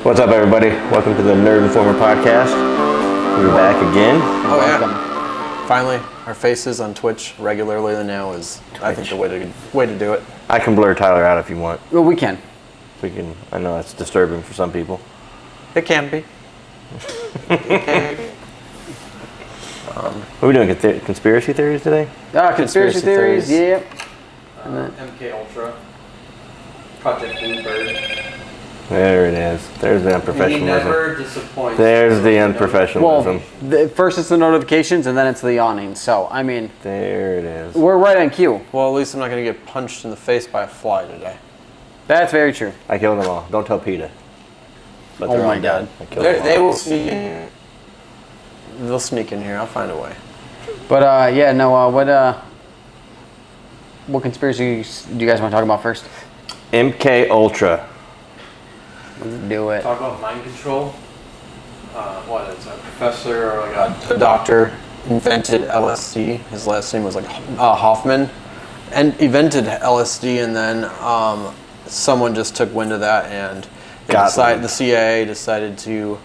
What's up, everybody? Welcome to the Nerd Informer podcast. We're back again. Oh, yeah. Finally, our faces on Twitch regularly now is, I think, the way to do it. I can blur Tyler out if you want. Well, we can. We can. I know that's disturbing for some people. It can be. What are we doing? Conspiracy theories today? Conspiracy theories, yep. MK Ultra. Project Bluebird. There it is. There's the He unprofessionalism. never disappoints. There's the unprofessionalism. Well, first it's the notifications and then it's the yawning. So, I mean, There it is. we're right on cue. Well, at least I'm not going to get punched in the face by a fly today. That's very true. I killed them all. Don't tell PETA. But Oh they're my all God. dead. I killed them all. They will sneak in here. They'll sneak in here. I'll find a way. But, what conspiracies do you guys want to talk about first? MK Ultra. Let's do it. Talk about mind control. It's a professor or like a doctor invented LSD. His last name was like Hoffman, and invented LSD, and then someone just took wind of that, and the CIA decided to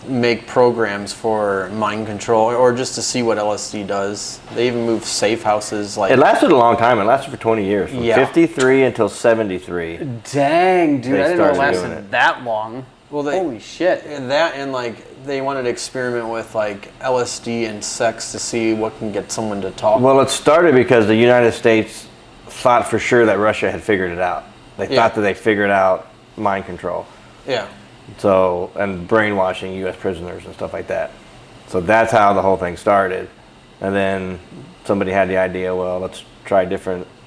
make programs for mind control or just to see what LSD does. They even moved safe houses. Like It lasted a long time. It lasted for 20 years. From Yeah. 53 until 73. Dang, dude, They I didn't know it started doing lasted it. that long. Well, Holy shit. And that, and like they wanted to experiment with like LSD and sex to see what can get someone to talk. Well, it started because the United States thought for sure that Russia had figured it out. They Yeah. thought that they figured out mind control. Yeah. So, and brainwashing U.S. prisoners and stuff like that. So that's how the whole thing started. And then somebody had the idea, well, let's try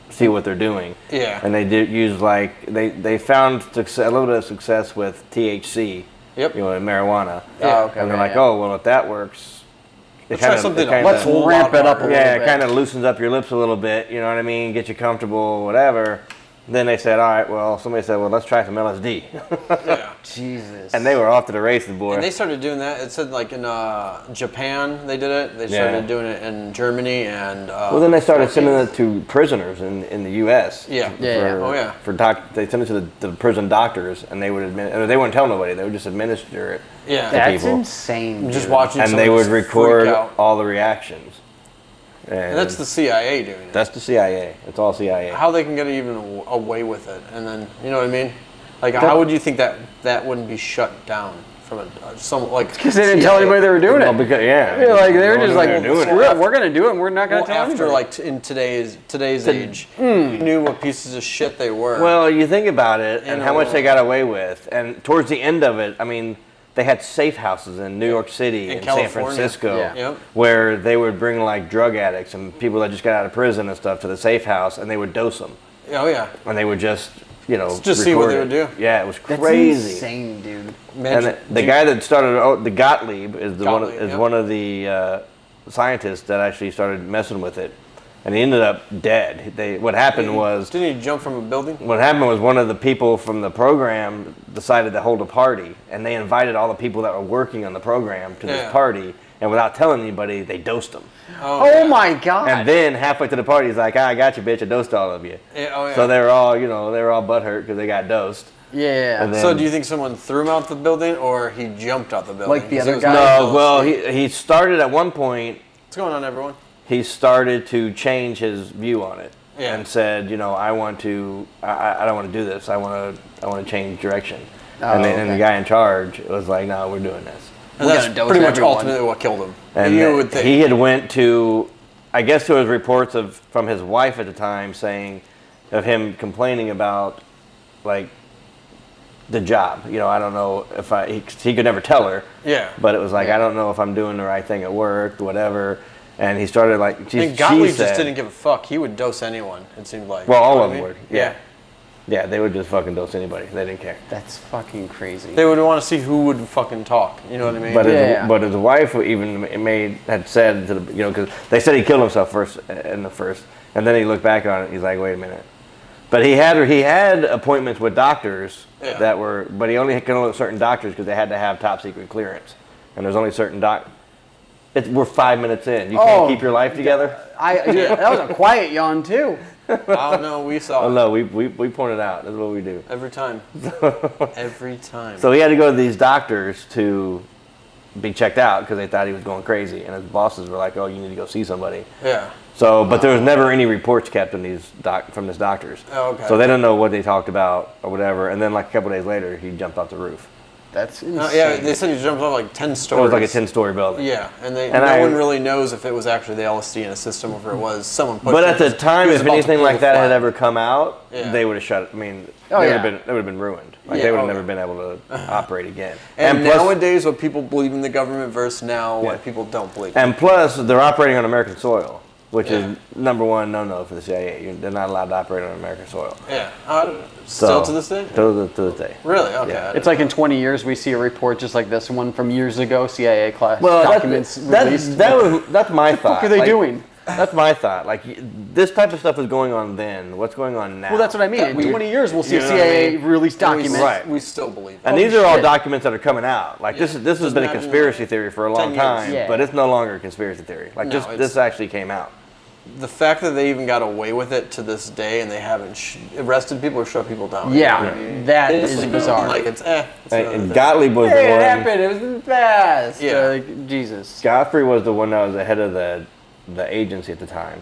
see what they're doing. Yeah. And they did use they found a little bit of success with THC. Yep. Marijuana. Yeah. okay. And they're like, yeah. oh, well, if that works, Let's try something else. Let's ramp it up a little yeah, bit. it kind of loosens up your lips a little bit, you know what I mean? Get you comfortable, whatever. Then they said, all right, well, somebody said, well, let's try some LSD. Yeah. Jesus. And they were off to the races, boy. And they started doing that. It said like in Japan they did it. They started doing it in Germany and. Well, then they started sending it to prisoners in the U.S. Yeah. They sent it to the prison doctors, and they would they wouldn't tell nobody. They would just administer it. Yeah. That's people. insane. Just dude. watching. And someone they would just record freak out. all the reactions. And that's the CIA doing it. That's the CIA. It's all CIA. How they can get even away with it, and then you know what I mean? Like, how would you think that wouldn't be shut down from some like? Because they didn't tell anybody they were doing Well, it. because, yeah. Like they were No one just knew like, they were doing screw it. it, we're gonna do it. and We're not gonna Well, tell after anybody. like in today's age, you knew what pieces of shit they were. Well, you think about it and You how know, much they got away with. And towards the end of it, I mean, they had safe houses in New York City In and San California. Francisco Yeah. Yep. where they would bring like drug addicts and people that just got out of prison and stuff to the safe house, and they would dose them. Oh yeah. And they would just, Just see what record they it. would do. Yeah, it was That's crazy. insane, dude. And the guy that started the Gottlieb is Gottlieb, one of the scientists that actually started messing with it, and he ended up dead. What happened was Didn't he jump from a building? what happened was one of the people from the program decided to hold a party, and they invited all the people that were working on the program to Yeah. this party, and without telling anybody, they dosed them. Oh yeah. my God. And then halfway to the party, he's like, I got you, bitch, I dosed all of you. Yeah, oh yeah. So they were all, butthurt because they got dosed. yeah. And then- So do you think someone threw him out the building or he jumped out the building? Like the 'Cause other it was guy? No, well, he started at one point, What's going on, everyone? he started to change his view on it. Yeah. And said, I want to, I don't want to do this. I want to change direction. Oh, and then okay. the guy in charge was like, no, we're doing this. And We're that's gonna dose pretty much everyone. ultimately what killed him. And you would think. he had went to, I guess there was reports from his wife at the time saying of him complaining about like the job. I don't know if he could never tell her. Yeah. But it was like, Yeah. I don't know if I'm doing the right thing at work, whatever. And he started like, I think Gottlieb just said, didn't give a fuck. He would dose anyone, it seemed like. Well, all You know of what them I would. mean? Yeah. Yeah, they would just fucking dose anybody. They didn't care. That's fucking crazy. They would want to see who would fucking talk. You know what I mean? But his wife even had said to the, because they said he killed himself first, and then he looked back on it. He's like, wait a minute. But he had appointments with doctors Yeah. but he only could go to certain doctors because they had to have top secret clearance, and there's only certain we're 5 minutes in. You can't keep your life together. Dude, that was a quiet yawn too. I don't know. We saw Oh it no, we pointed out. That's what we do. every time. Every time. So he had to go to these doctors to be checked out because they thought he was going crazy, and his bosses were like, "Oh, you need to go see somebody." yeah. So, but there was never any reports kept in from these doctors. Oh, okay. So they don't know what they talked about or whatever. And then like a couple days later, he jumped off the roof. That's insane. Yeah, they said he jumped off like 10 It stories. was like a 10-story building. Yeah, and And no one really knows if it was actually the LSD in a system or if it was someone pushing But at the time, he was if about to anything pull like the that had flag. ever come out, Yeah. they would have shut it. I mean, Oh, they yeah. would have been ruined. Like Yeah, they would oh, have never yeah. been able to operate again. And plus, nowadays, what people believe in the government versus now Yeah. what people don't believe. and plus, they're operating on American soil, which Yeah. is number one no for the CIA. They're not allowed to operate on American soil. Yeah. Still to this day? To this day. Really? Okay. Yeah. It's like in 20 years we see a report just like this one from years ago, CIA class Well, documents released. that's my thought. What are they doing? That's my thought. Like this type of stuff was going on then. What's going on now? Well, that's what I mean. In 20 years we'll see You a know what I CIA mean? release And document. Right. We still believe it. And these are all shit. documents that are coming out. Like this has Just been a imagine, conspiracy theory for a 10 long years. time, Yeah. but it's no longer a conspiracy theory. Like No, it's- this actually came out. The fact that they even got away with it to this day and they haven't arrested people or shut people down. Yeah, that It's is like, bizarre. Like it's it's And, another and thing. Gottlieb was Hey, the it one. happened. It was in the past. Yeah. Like, Jesus. Godfrey was the one that was the head of the agency at the time,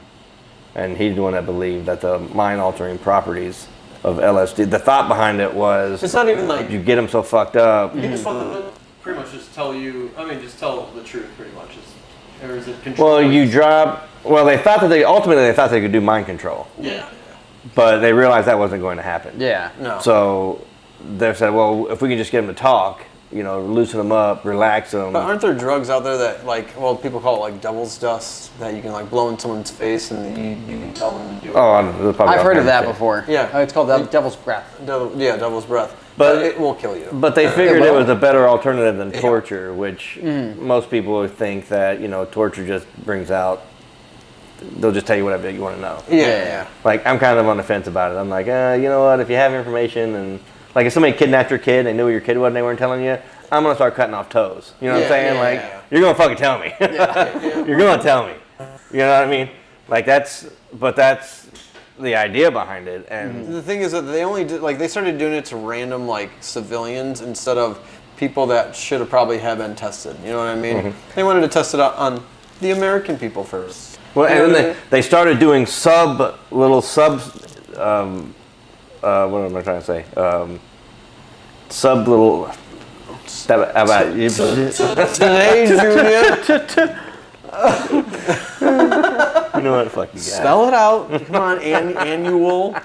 and he's the one that believed that the mind-altering properties of LSD. The thought behind it was It's not even like you get them so fucked up. you just want them to pretty much just tell you. I mean, just tell the truth, pretty much. Or is it control? Well, you drop. Well, they thought that ultimately thought they could do mind control, Yeah. but they realized that wasn't going to happen. Yeah. No. So they said, well, if we can just get them to talk, loosen them up, relax them. But aren't there drugs out there that people call it like devil's dust that you can like blow in someone's face and you can tell them to do it? Oh, there's probably I've all heard of kinds that shit. before. Yeah. It's called Devil's Breath. Devil's breath. But- But it will kill you. But they figured it will. was a better alternative than torture, which most people would think that, torture just brings out, they'll just tell you whatever you want to know. Yeah. Like, I'm kind of on the fence about it. I'm like, you know what, if you have information and, like, if somebody kidnapped your kid, they knew who your kid was and they weren't telling you, I'm going to start cutting off toes. You know what I'm Yeah, saying? yeah, Like, yeah. you're going to fucking tell me. You're going to tell me. You know what I mean? Like, that's the idea behind it. And The thing is that they only did they started doing it to random like civilians instead of people that should have probably have been tested. You know what I mean? They wanted to test it out on the American people first. Well, You know and what I then mean? they started doing what am I trying to say? Sub little. About Today, Julia, you know what? Fuck you guys. spell it out. Come on, annual.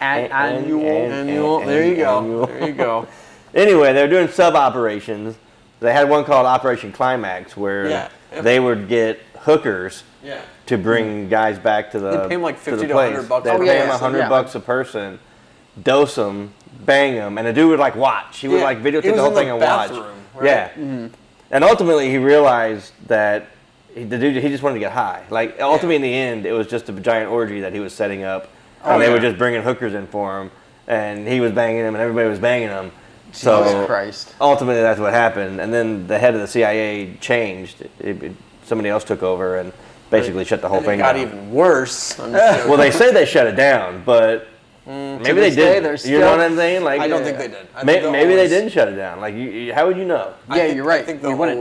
Annual. There you go. Annual. There you go. Anyway, they're doing sub operations. They had one called Operation Climax where Yeah. they would get hookers Yeah. to bring guys back to the. They'd pay 'em like to the 50 to place. 100 bucks. They'd Oh, pay yeah, them yeah. $100 Yeah. bucks a person, dose them, bang them, and the dude would like watch. He would Yeah. like He videotape was the whole in the thing and watch. bathroom, right? Yeah. And ultimately, he realized that the dude he just wanted to get high. Like ultimately, in the end, it was just a giant orgy that he was setting up, and they yeah. were just bringing hookers in for him, and he was banging them, and everybody was banging them. So Jesus Christ. ultimately, that's what happened. And then the head of the CIA changed. Somebody else took over and basically shut the whole And thing it got down. even worse. I'm just Well, they say they shut it down, but maybe they this day, did. they're You still- know what I'm saying? Like I don't think they did. I think Maybe they'll they always- didn't shut it down. Like, how would you know? Yeah, you're right. I think We they'll wouldn't.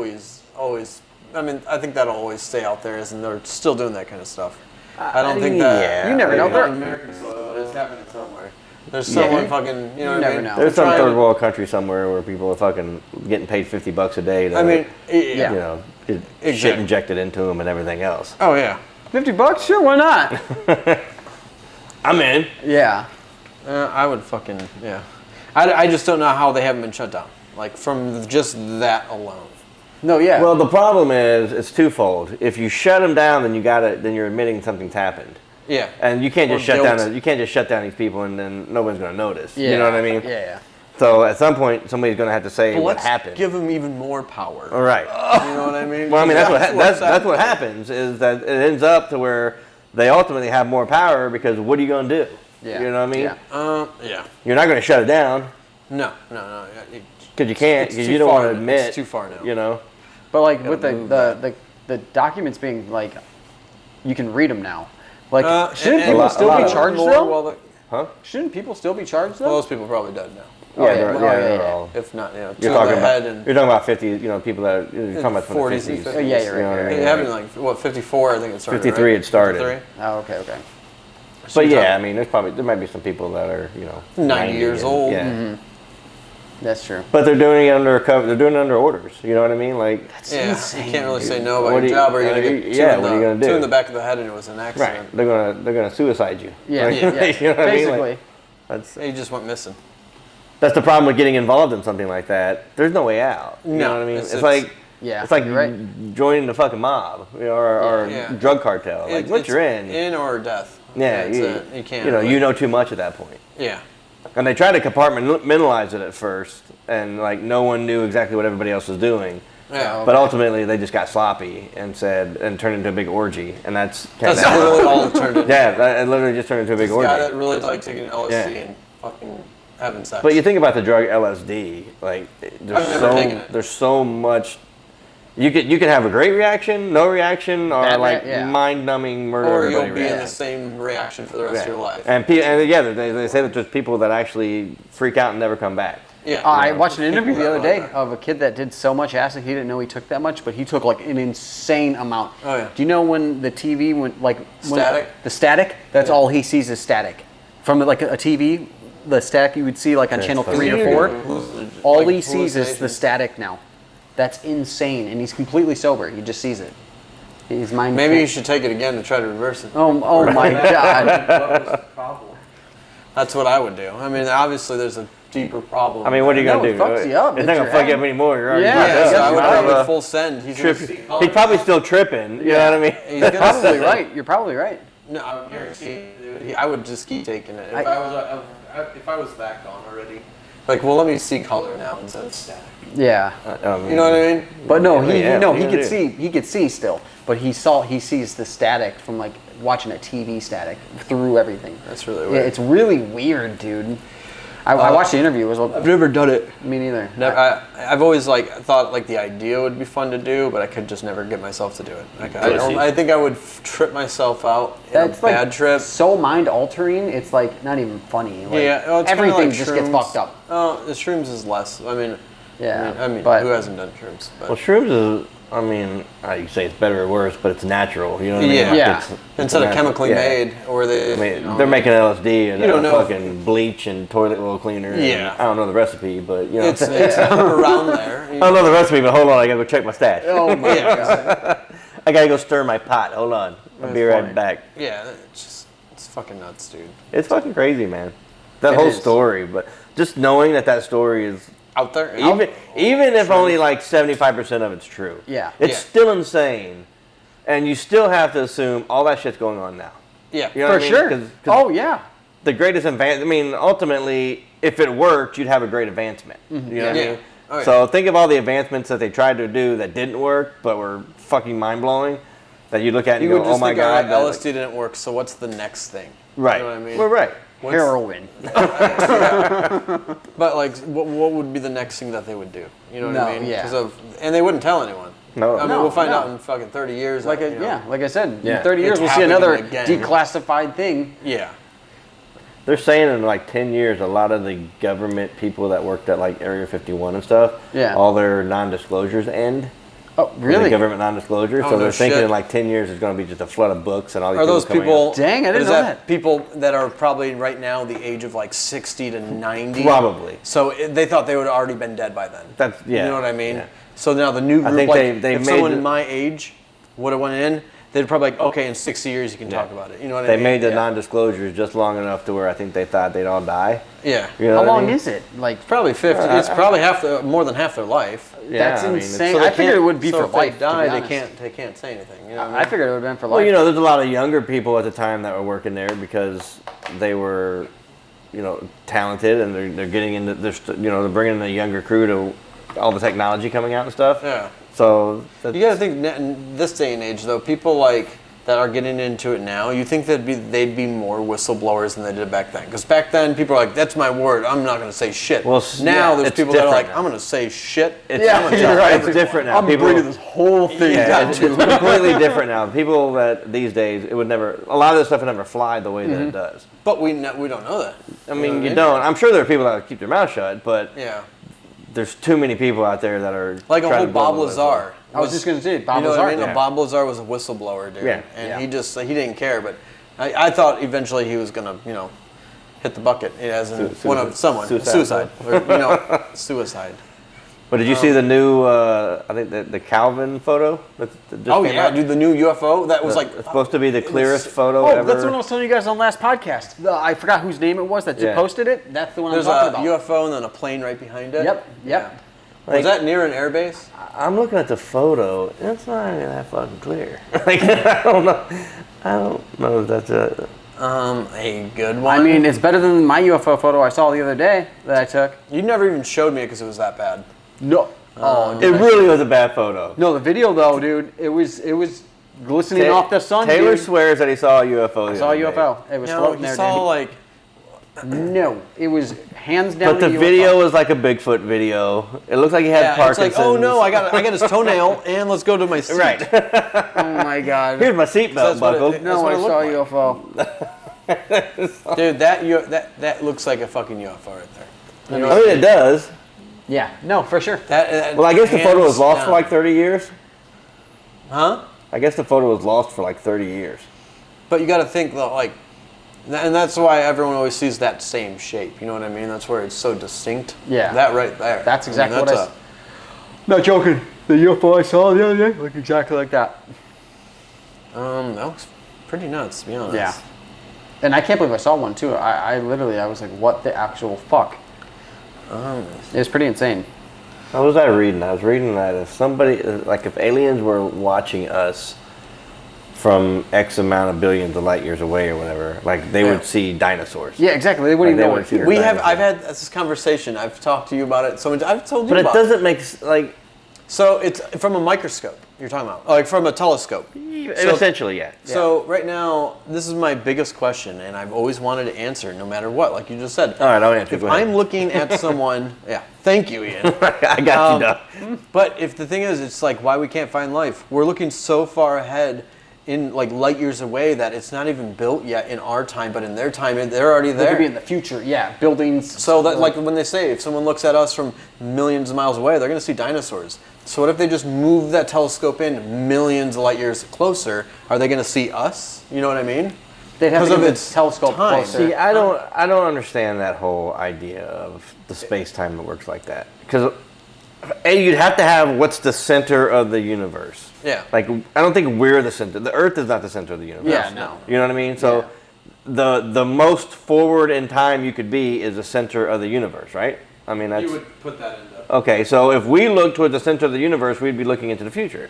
always. I mean, I think that'll always stay out there, and they're still doing that kind of stuff. I don't think that. yeah, You never know. maybe. They're- American soil, it's happening somewhere. There's someone fucking. You know what never I mean? know. There's some Trying third to- world country somewhere where people are fucking getting paid $50 a day to, I mean, Yeah. get shit Exactly. injected into them and everything else. Oh yeah. $50? Sure, why not? I'm in. Yeah. I would fucking yeah. I just don't know how they haven't been shut down. Like from just that alone. No, yeah. Well, the problem is it's twofold. If you shut them down, then you're admitting something's happened. Yeah. And you can't just Or shut guilt. down. You can't just shut down these people and then nobody's going to notice. yeah. You know what I mean? Yeah. So at some point, somebody's going to have to say But what let's happened. give them even more power. All right. You know what I mean? Well, I mean that's what's what happening. happens is that it ends up to where they ultimately have more power because what are you going to do? Yeah. You know what I mean? Yeah. Yeah. You're not going to shut it down No. because you can't It's because too you don't far want to now. admit. It's too far now. You know. But like with move the documents being like, you can read them now. Like, shouldn't and people a still lot be of charged more, though? well, Huh? Shouldn't people still be charged though? well, those people are probably dead now. Oh, yeah. they're, Oh, they're yeah. all. If not, two You're of talking the about. head and You're talking about 50. People that you're talking about from the 40s and 50s. 50s. Oh, yeah, you're right, You know what I you're mean? It happened in, like, what, 54, I think it started, 53 right? it started. 53? Oh, okay. But yeah, I mean, there might be some people that are 90 years and- old. Yeah. That's true. But they're doing it under cover. They're doing it under orders. You know what I mean? Like, Yeah, insane. you can't really say no about What your do you- job, or you're gonna get yeah, what are you gonna do? two in the back of the head, and it was an right? accident. They're gonna suicide you. Yeah, Like, yeah. you know what I mean? Basically. Like, that's He just went missing. that's the problem with getting involved in something like that. There's no way out. You No, know what I mean? it's- It's like Yeah, it's like you're right. joining the fucking mob, or Yeah. drug cartel. Like once It's you're in, in or death. yeah, That's you, it. You can't. You know, really- you know too much at that point. Yeah. And they tried to compartmentalize it at first, and like no one knew exactly what everybody else was doing. Yeah. But ultimately, they just got sloppy and turned into a big orgy, and that's That's literally all it turned into. yeah, it literally just turned into a big This guy orgy. that really liked taking LSD Yeah. and fucking having sex. But you think about the drug LSD, like I've never taken it. there's so much. You can have a great reaction, no reaction, or Bad like yeah. mind-numbing murder or everybody you'll be in reaction. the same reaction for the rest of your life. And yeah, they say that there's people that actually freak out and never come back. Yeah. I watched an interview the other day of a kid that did so much acid he didn't know he took that much, but he took like an insane amount. Oh, yeah. Do you know when the TV went like Static? the static? That's Yeah. all he sees is static. From like a TV, the static you would see like on channel funny. 3 or 4. All Like he sees is the hallucinations. static now. That's insane, and he's completely sober. He just sees it. His mind. Maybe you can't- should take it again to try to reverse it. Oh my god. What was the problem? That's what I would do. I mean, obviously there's a deeper problem. I mean, what are you No, gonna it do? fucks you up. It's It's not gonna your fuck you head. up anymore. You're already Yeah, fucked I Yeah, up. so guess I you would might probably have full send. He's Trip. gonna He's probably still tripping. You know what I mean? He's gonna Probably right. You're probably right. No, I guarantee. Dude, I would just keep taking it. If I was that gone already. Like, well, let me see color now instead of static. Yeah. You know what I mean? But no, Yeah, he what are you could gonna see. He could see still, but he sees the static from like watching a TV static through everything. That's really Yeah, weird. it's really weird, dude. I watched the interview. It was I've never done it. me neither. I've always thought the idea would be fun to do, but I could just never get myself to do it. Like, I think I would trip myself out in That's a bad like trip. so mind altering. It's like not even funny. Like, Yeah, well, it's kinda everything like just gets shrooms. fucked up. Oh, the shrooms is less. I mean, Yeah, I mean, but who hasn't done shrooms? But Well, shrooms is. I mean, you say it's better or worse, but it's natural. You know what I mean? Yeah. Like, Yeah. it's instead of natural. chemically Yeah. made, or they, I mean, they're making LSD and You don't know. fucking bleach and toilet roll cleaner. and Yeah. I don't know the recipe, but you know. it's around there. I don't know the recipe, but hold on, I gotta go check my stash. oh my Yeah. god. I gotta go stir my pot. Hold on, I'll be That's funny. right back. Yeah, it's fucking nuts, dude. It's fucking crazy, man. That It whole is. story, but just knowing that story is Out there, even if only like 75% of it's true. Yeah. It's Yeah. still insane, and you still have to assume all that shit's going on now. yeah, You know For what I mean? sure. 'Cause Oh yeah. the greatest advance. I mean, ultimately, if it worked, you'd have a great advancement. You know what I Mm-hmm. Yeah. mean? Oh, yeah. So think of all the advancements that they tried to do that didn't work, but were fucking mind blowing. That you look at and You go, would just "Oh my think, god!" all right, that, LSD didn't work, so what's the next thing? right? You know what I mean? Well, right. What's- Heroin. But like, what would be the next thing that they would do? You know what I No, mean? yeah. 'Cause and they wouldn't tell anyone. No. I mean, No, we'll find no. out in fucking 30 years. Like you know. yeah, like I said, Yeah. in 30 years It's we'll see happening another again. declassified thing. Yeah. They're saying in like 10 years, a lot of the government people that worked at like Area 51 and stuff, Yeah. all their non-disclosures end. Oh The really? government non-disclosure. Oh, so no they're thinking shit. in like 10 years, there's going to be just a flood of books and all these Are those coming people? out. Dang, I didn't is know that that. people that are probably right now the age of like 60 to 90? Probably. So they thought they would have already been dead by then. That's yeah. You know what I mean? yeah. So now the new group, think like, they if made someone the- in my age would have went in, they'd probably like, okay, in 60 years you can talk about it. You know what I They mean? made the Yeah. non-disclosures just long enough to where I think they thought they'd all die. Yeah. You know How what I long mean? is it? Like Probably 50. It's probably more than half their life. Yeah, that's I mean, it's- insane. So they I figured it can't- would be so for if they life. to be die, honest. they can't say anything. You know what I figured it would have been for life. Well, you know, there's a lot of younger people at the time that were working there because they were, you know, talented and they're getting into they're bringing in the younger crew to all the technology coming out and stuff. Yeah. So that's, You got to think in this day and age, though, people like that are getting into it now, you think they'd be more whistleblowers than they did back then? Because back then, people are like, "That's my word. I'm not going to say shit." Well, now there's it's people that are like, different now. "I'm going to say shit." It's, Yeah, I'm gonna you're tell right. It's everyone." different now. I'm bringing this whole thing Yeah, down it's to. completely different now. People that these days, it would never. A lot of this stuff would never fly the way that it does. But we don't know that. I mean, you don't. I'm sure there are people that keep their mouth shut, but Yeah. there's too many people out there that are Like a trying whole to blow Bob the whistle. Lazar. I was just going to say, Bob You know Lazar. what I mean? Yeah. Bob Lazar was a whistleblower, dude. Yeah. And Yeah. he didn't care, but I thought eventually he was gonna, hit the bucket as in one of someone. Suicide. Or, suicide. But did you see the new? I think the Calvin photo. That just Oh came yeah, out? dude, the new UFO that was like It's supposed to be the clearest photo Oh, ever. that's what I was telling you guys on last podcast. I forgot whose name it was that Yeah. posted it. That's the one there's I'm a talking about. UFO and then a plane right behind it. Yep. Yeah. Like- Was that near an airbase? I'm looking at the photo. It's not even that fucking clear. Like I don't know. I don't know if that's a. A good one. I mean, it's better than my UFO photo I saw the other day that I took. you never even showed me it because it was that bad. No. Oh, It really was a bad photo. no, the video though, dude, it was glistening off the sun. Taylor dude. swears that he saw a UFO. I saw a UFO. It was floating he there, saw dude. like No, it was hands down. But the a UFO. video was like a Bigfoot video. It looked like he had it's Parkinson's. like, oh no, I got his toenail and let's go to my seat. Right. Oh my god. Here's my seatbelt That's what it- buckled. it- No, what I it saw looked UFO. Dude, that looks like a fucking UFO right there. You know I mean, it does. Yeah, no, for sure. that Well, I guess the photo was hands lost down. for like 30 years. Huh? I guess the photo was lost for like 30 years. But you got to think though, like, and that's why everyone always sees that same shape. You know what I mean? That's where it's so distinct. Yeah. That right there. That's exactly I mean, what I. Not joking. The UFO I saw the other day looked exactly like that. That was pretty nuts, to be honest. Yeah. And I can't believe I saw one too. I was like, what the actual fuck? It was pretty insane. What was I reading? I was reading that if somebody, like if aliens were watching us from X amount of billions of light years away or whatever, like they Yeah. would see dinosaurs. Yeah, exactly. They wouldn't Like, they even know would what see here. We have. Dinosaur. I've had this conversation. I've talked to you about it so much. I've told you But it about doesn't make like So it's from a microscope. You're talking about, like from a telescope. So- essentially, yeah. So right now, this is my biggest question, and I've always wanted to answer, no matter what. Like you just said. All right, I'll answer. If Go ahead. I'm looking at someone, yeah. Thank you, Ian. I got you, Doug. But if the thing is, it's like why we can't find life. We're looking so far ahead, in like light years away, that it's not even built yet in our time, but in their time, they're already They could be there. in the future. Yeah, buildings. So that, like when they say, if someone looks at us from millions of miles away, they're going to see dinosaurs. So what if they just move that telescope in millions of light years closer? Are they going to see us? You know what I mean? They'd have to because get of the its telescope time. closer. See, I don't understand that whole idea of the space time that works like that. Because you'd have to have what's the center of the universe. Yeah. Like I don't think we're the center. The Earth is not the center of the universe. Yeah, no. You know what I mean? So the most forward in time you could be is the center of the universe, right? I mean that's put that into. okay. So if we look toward the center of the universe, we'd be looking into the future,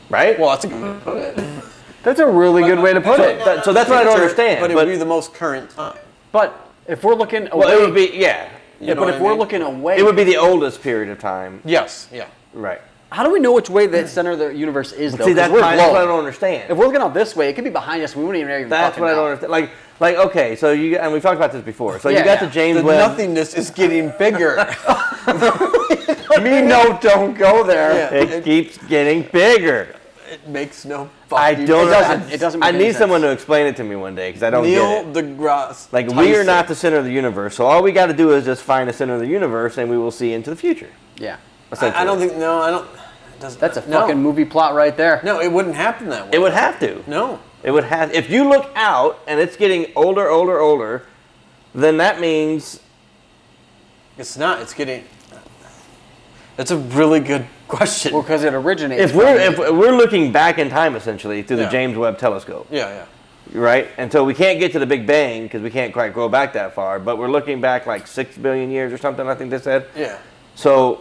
right? Well, that's a good put it. That's a really good way to put it. So that's what I don't understand. But it would be the most current time. But if we're looking away, well, it would be yeah. You know but what if I we're mean? looking away, It would be the oldest period of time, Yes. Yeah. right? how do we know which way the center of the universe is? Though, See, 'Cause that's we're what I glowing. don't understand. If we're looking out this way, it could be behind us. We wouldn't even. That's fucking what I don't know. understand. Like okay, so you and we've talked about this before. So Yeah, you got yeah. the James The Webb. nothingness is getting bigger. Me no, don't go there. Yeah. It keeps getting bigger. It makes no. I fucking don't. sense. It doesn't I make any need someone sense. to explain it to me one day because I don't Neil get it. deGrasse. Like we are Tyson. not the center of the universe, so all we got to do is just find the center of the universe, and we will see into the future. Yeah, I don't think. No, I don't. it doesn't- that's a no. fucking movie plot right there. No, it wouldn't happen that way. It would have to. No. It would have. If you look out and it's getting older, then that means It's not. It's getting. That's a really good question. Well, because it originates. if we're looking back in time essentially through the Yeah. James Webb Telescope, yeah. right? And so we can't get to the Big Bang because we can't quite go back that far, but we're looking back like 6 billion years or something. I think they said. Yeah. So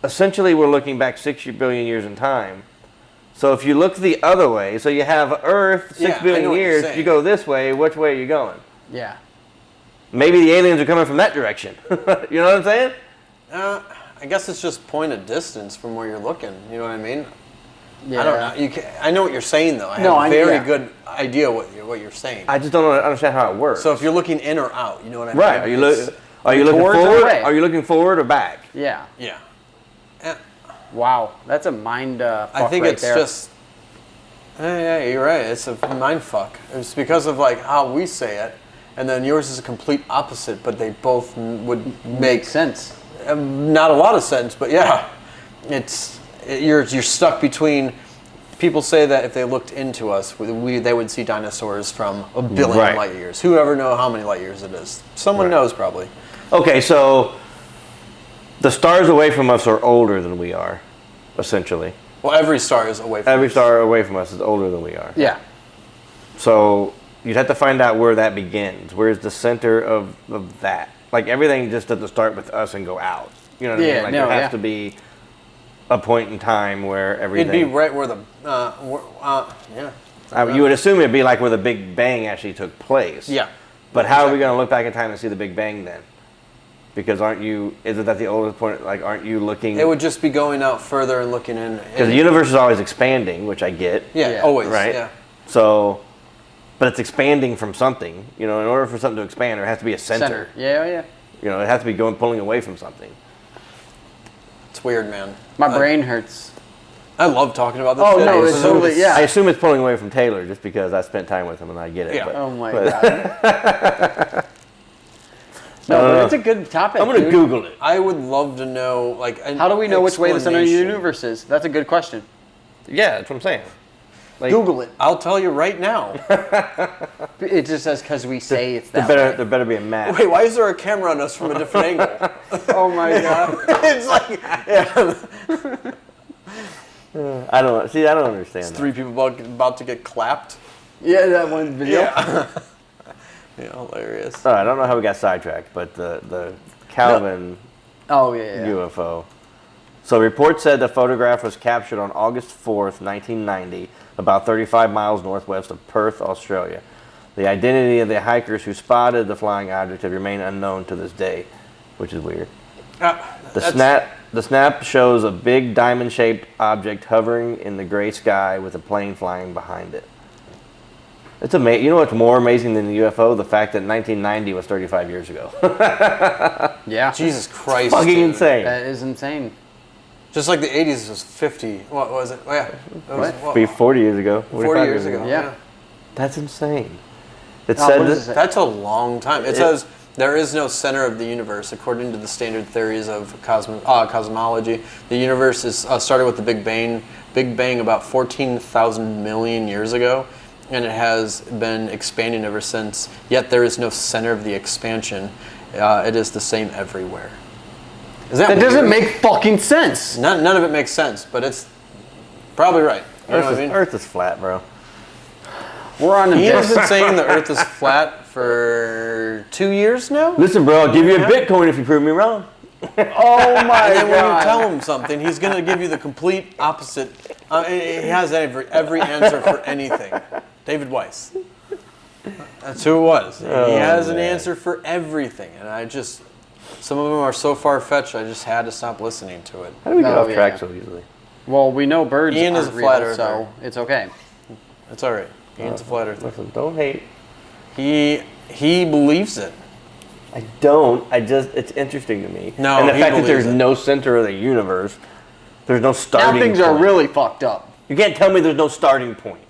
essentially, we're looking back 6 billion years in time. So if you look the other way, so you have Earth Yeah, 6 I billion know what you're years. saying. You go this way. Which way are you going? Yeah. Maybe the aliens are coming from that direction. You know what I'm saying? I guess it's just point of distance from where you're looking. You know what I mean? I don't know. I know what you're saying though. I No, have a very yeah. good idea what you're saying. I just don't understand how it works. So if you're looking in or out, you know what I mean? right, are you looking Towards or forward? away? Are you looking forward or back? Yeah. Yeah. Wow, that's a mind fuck I think right it's there. just. Yeah, you're right. It's a mind fuck. It's because of like how we say it, and then yours is a complete opposite, but they both would make makes sense. not a lot of sense. But yeah, you're stuck between. People say that if they looked into us, they would see dinosaurs from a billion Right. light years. Whoever know how many light years it is? Someone Right. knows probably. Okay, so the stars away from us are older than we are, essentially. Well, every star is away from Every us. star away from us is older than we are. Yeah. So you'd have to find out where that begins. Where's the center of that? Like everything just doesn't start with us and go out. You know what I Yeah, mean? Like no, there has yeah. to be a point in time where everything. It'd be right where the yeah. You would assume it'd be like where the Big Bang actually took place. Yeah. But how are we going to look back in time and see the Big Bang then? Because isn't that the oldest point? Like, aren't you looking? It would just be going out further and looking in. Because the universe is always expanding, which I get. Yeah, Yeah. always. Right? Yeah. So, but it's expanding from something. You know, in order for something to expand, there has to be a center. Yeah, yeah. You know, it has to be pulling away from something. It's weird, man. My brain hurts. I love talking about this. Oh, shit. no, This it's is- totally- yeah. I assume it's pulling away from Taylor just because I spent time with him and I get it. Yeah. But Oh my but- god. No, but it's a good topic. I'm going to dude. Google it. I would love to know, like, an How do we know which way the center of the explanation. universe is? That's a good question. Yeah, that's what I'm saying. Like, Google it. I'll tell you right now. It just says because we say it's There that there better be a map. Wait, why is there a camera on us from a different angle? way. Oh my god. It's like, yeah, I don't understand. that. three people about to get clapped. Yeah, that one video. Yeah. Yeah, hilarious. I don't know how we got sidetracked, but the Calvin Oh yeah. UFO. So reports said the photograph was captured on August 4th, 1990, about 35 miles northwest of Perth, Australia. The identity of the hikers who spotted the flying object have remained unknown to this day, which is weird. The snap shows a big diamond-shaped object hovering in the gray sky with a plane flying behind it. It's amazing. You know what's more amazing than the UFO? The fact that 1990 was 35 years ago. Yeah. Jesus Christ. Fucking dude. insane. That is insane. Just like the 80s was 50. What was it? Oh, yeah. That was, What? Be 40 years ago. 40 45 years ago. Yeah. That's insane. It Oh, said what does it that say? That's a long time. It says there is no center of the universe according to the standard theories of cosmology. The universe is started with the Big Bang about 14,000 million years ago, and it has been expanding ever since. Yet there is no center of the expansion. It is the same everywhere. Is That doesn't weird? make fucking sense. None of it makes sense, but it's probably right. You know what I mean? Earth is flat, bro. We're on He has the been saying the Earth is flat for 2 years now. Listen, bro, I'll give you a Yeah. Bitcoin if you prove me wrong. Oh my And then when you god. tell him something, he's going to give you the complete opposite. He has every answer for anything. David Weiss. That's who it was. He has an man. answer for everything. And some of them are so far-fetched, I just had to stop listening to it. How do we get Oh, off track yeah. so easily? Well, we know birds Ian is aren't a flat real, earther. so it's okay. It's all right. Ian's a flat earther. Listen, don't hate. He believes it. I don't. It's interesting to me. No, and the he fact that there's believes it. no center of the universe, there's no starting Now things are point. really fucked up. You can't tell me there's no starting point.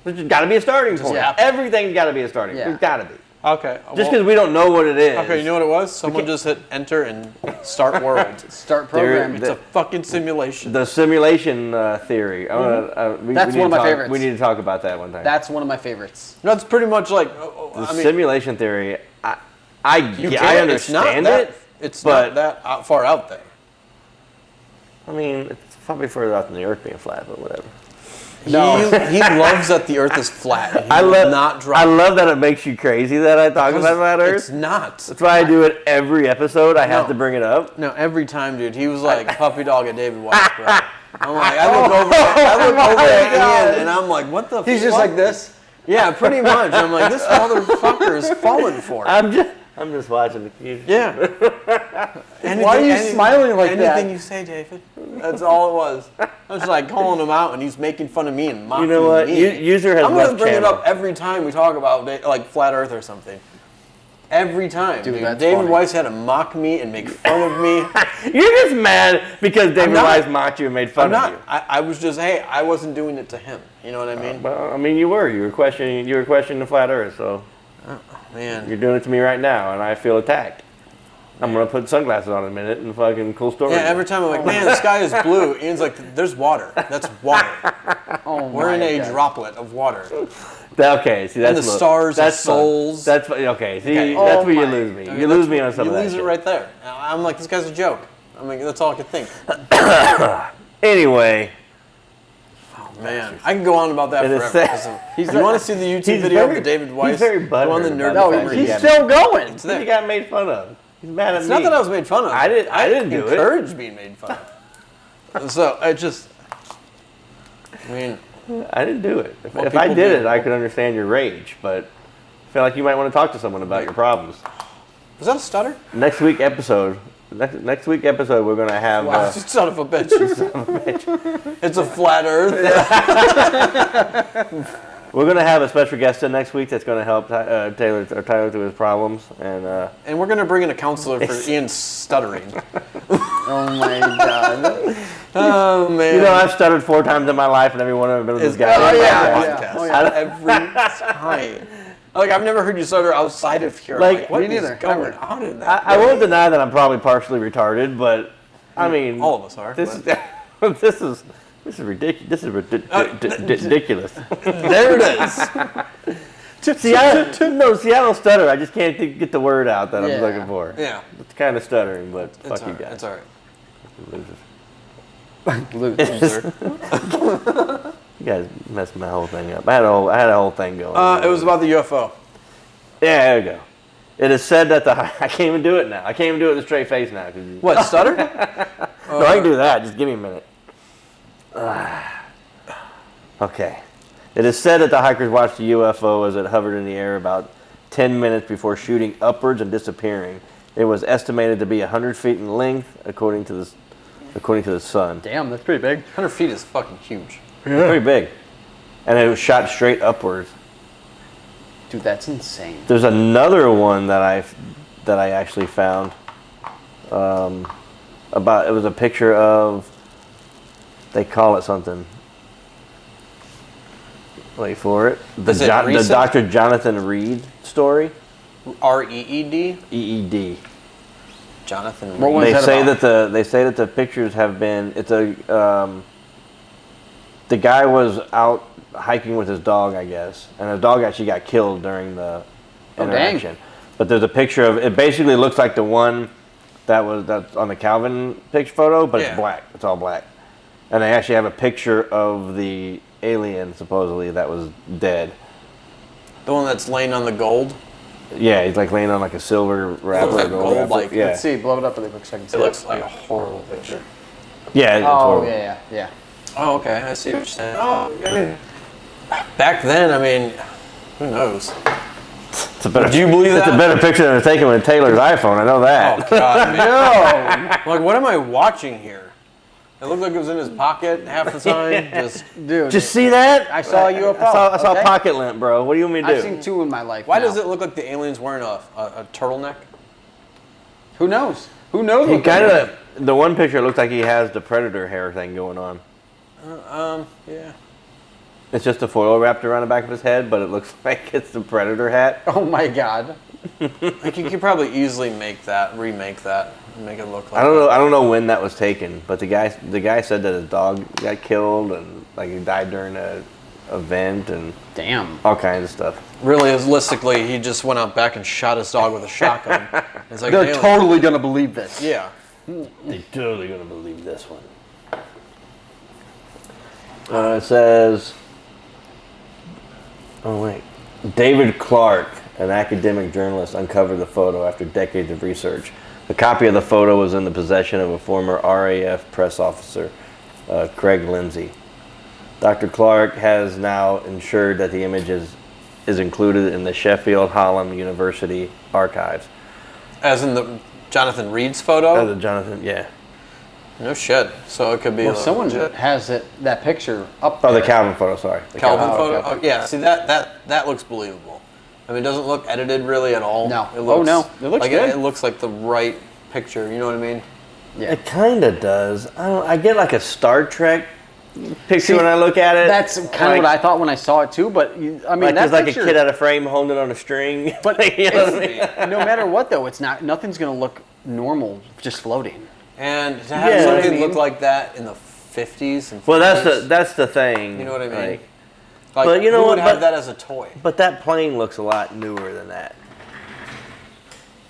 There's got to be a starting point. happen. Everything's got to be a starting point. Yeah. There's got to be. Okay. Just because we don't know what it is. Okay, you know what it was? Someone just hit enter and start world. Start There- programming. It's a fucking simulation. The simulation theory. I wanna, we That's need one of to my talk- favorites. We need to talk about that one time. That's one of my favorites. That's pretty much like, the I mean, simulation theory. I you yeah, can't- I it's not understand that, it. It's but- not that far out there. I mean, it's probably further out than the Earth being flat, but whatever. No. He loves that the Earth is flat. And he I will love not drop. I love that it makes you crazy that I talk about flat It's Earth. not. That's why I do it every episode. I have No. to bring it up. No, every time, dude. He was like puppy dog at David Weiss, bro. I'm like, I look over at Ian, and I'm like, what the? He's just fuck? like this. Yeah, pretty much. I'm like, this motherfucker is falling for it. I'm just I'm just watching the future. Yeah. Why are you smiling like that? Anything you say, David. That's all it was. I was just like calling him out, and he's making fun of me and mocking You know what? me. User has I'm gonna left bring it channel. up every time we talk about like flat Earth or something. Every time, Dude, that's David funny. Weiss had to mock me and make fun of me. You're just mad because David not. Wise mocked you and made fun I'm of not. you. I was just, hey, I wasn't doing it to him. You know what I mean? Well, I mean, you were questioning the flat Earth, so Man, you're doing it to me right now, and I feel attacked. I'm gonna put sunglasses on in a minute and fucking cool story. yeah. Every time I'm like, man, the sky is blue. Ian's like, there's water. That's water. Oh We're my in a God. droplet of water. Okay, see that's the stars are that's fun. souls. That's fun. Okay, see Okay. that's Oh where you my lose me. I mean, You lose me on some you of that lose it shit. right there. I'm like, this guy's a joke. I mean, that's all I could think. Anyway, Man, I can go on about that It is forever. sad. 'cause you want to see the YouTube video of the David Weiss? He's very Go on the butthurt Nerd about No, the Memory he's Yeah. still going. It's there. he got made fun of. He's mad at It's me. not that I was made fun of. I didn't do it. encouraged being made fun of. So I just, I mean, I didn't do it. If Well, I people did do. it, I could understand your rage, but I feel like you might want to talk to someone about your problems. was that a stutter? Next week episode, we're gonna have. Wow, son of a bitch. It's a flat Earth. We're gonna have a special guest in next week that's gonna help Tyler through his problems, and And we're gonna bring in a counselor for Ian's stuttering. Oh my God. Oh man. you know I've stuttered 4 times in my life, and every one of them been with this guy. Oh, yeah, podcast. yeah. Oh, yeah. Every time. Like I've never heard you stutter outside of here. Like, what me is neither. going Never. on in that? I won't deny that I'm probably partially retarded, but I mean, All of us are. This but- this is ridiculous. This is ridiculous. There it is. See, I don't stutter. I just can't get the word out that Yeah. I'm looking for. Yeah. It's kind of stuttering, but It's fuck all you right. guys. It's all right. Losers. Loser. You guys messed my whole thing up. I had a whole thing going. It was about the UFO. Yeah, there you go. It is said that I can't even do it now. I can't even do it with a straight face now. What, stutter? No, I can do that. Just give me a minute. Okay. It is said that the hikers watched the UFO as it hovered in the air about 10 minutes before shooting upwards and disappearing. It was estimated to be 100 feet in length, according to the Sun. Damn, that's pretty big. 100 feet is fucking huge. Pretty big. And it was shot straight upwards. Dude, that's insane. There's another one that I actually found. It was a picture of. They call it something. Wait for it. Is it The recent? Dr. Jonathan Reed story. REED? EED. Jonathan Reed. What one- They that say about? that the pictures have been. It's a. The guy was out hiking with his dog, I guess, and his dog actually got killed during the Oh, dang. interaction. But there's a picture of it. Basically, looks like the one that's on the Calvin picture photo, but Yeah. it's black. It's all black, and they actually have a picture of the alien supposedly that was dead. The one that's laying on the gold? Yeah, he's like laying on like a silver wrapper. like or gold gold, wrapper. like- yeah, Let's see, blow it up really quick so I can see It looks like a horrible picture. yeah. It's Oh, horrible. yeah. Oh, okay. I see what you're saying. Oh, yeah. Back then, I mean, who knows? It's a better, Do you believe It's that? a better picture than taken with Taylor's iPhone. I know that. Oh, God, man. Like, what am I watching here? It looked like it was in his pocket half the time. Just Dude, Just see that? I saw a UFO. I saw okay? pocket lint, bro. What do you want me to do? I've seen 2 in my life. why now. does it look like the alien's wearing a turtleneck? Who knows? Who knows? He what kind they're of the one picture looks like he has the predator hair thing going on. Yeah. It's just a foil wrapped around the back of his head, but it looks like it's the predator hat. doing. Oh my God. Like, you could probably easily remake that, and make it look like. I don't know when that was taken, but the guy said that his dog got killed and like he died during a event and Damn. all kinds of stuff. Realistically, he just went out back and shot his dog with a shotgun. It's like They're an alien. totally gonna believe this. Yeah. They're totally gonna believe this one. It says, oh wait, David Clark, an academic journalist, uncovered the photo after decades of research. A copy of the photo was in the possession of a former RAF press officer, Craig Lindsay. Dr. Clark has now ensured that the image is included in the Sheffield Hallam University archives. As in the Jonathan Reed's photo? That was a Jonathan, yeah. No shit. So it could be. Well, someone legit. has that picture up Oh, there. the Calvin photo, sorry. The Calvin Oh, photo. okay. Oh, yeah. See that looks believable. I mean, it doesn't look edited really at all. No. It looks, Oh, no. It looks like good. It looks like the right picture. You know what I mean? Yeah. It kind of does. I get like a Star Trek picture See, when I look at it. That's kind of what I thought when I saw it too. But I mean, like that there's like picture, a kid out of frame holding it on a string. But you know what I mean? no matter what though, it's not. Nothing's gonna look normal just floating. And to have Yeah. something I mean- look like that in the 50s and 40s, Well, that's the thing. you know what I mean? Like, Like, but you know who what, would have but- that as a toy? but that plane looks a lot newer than that.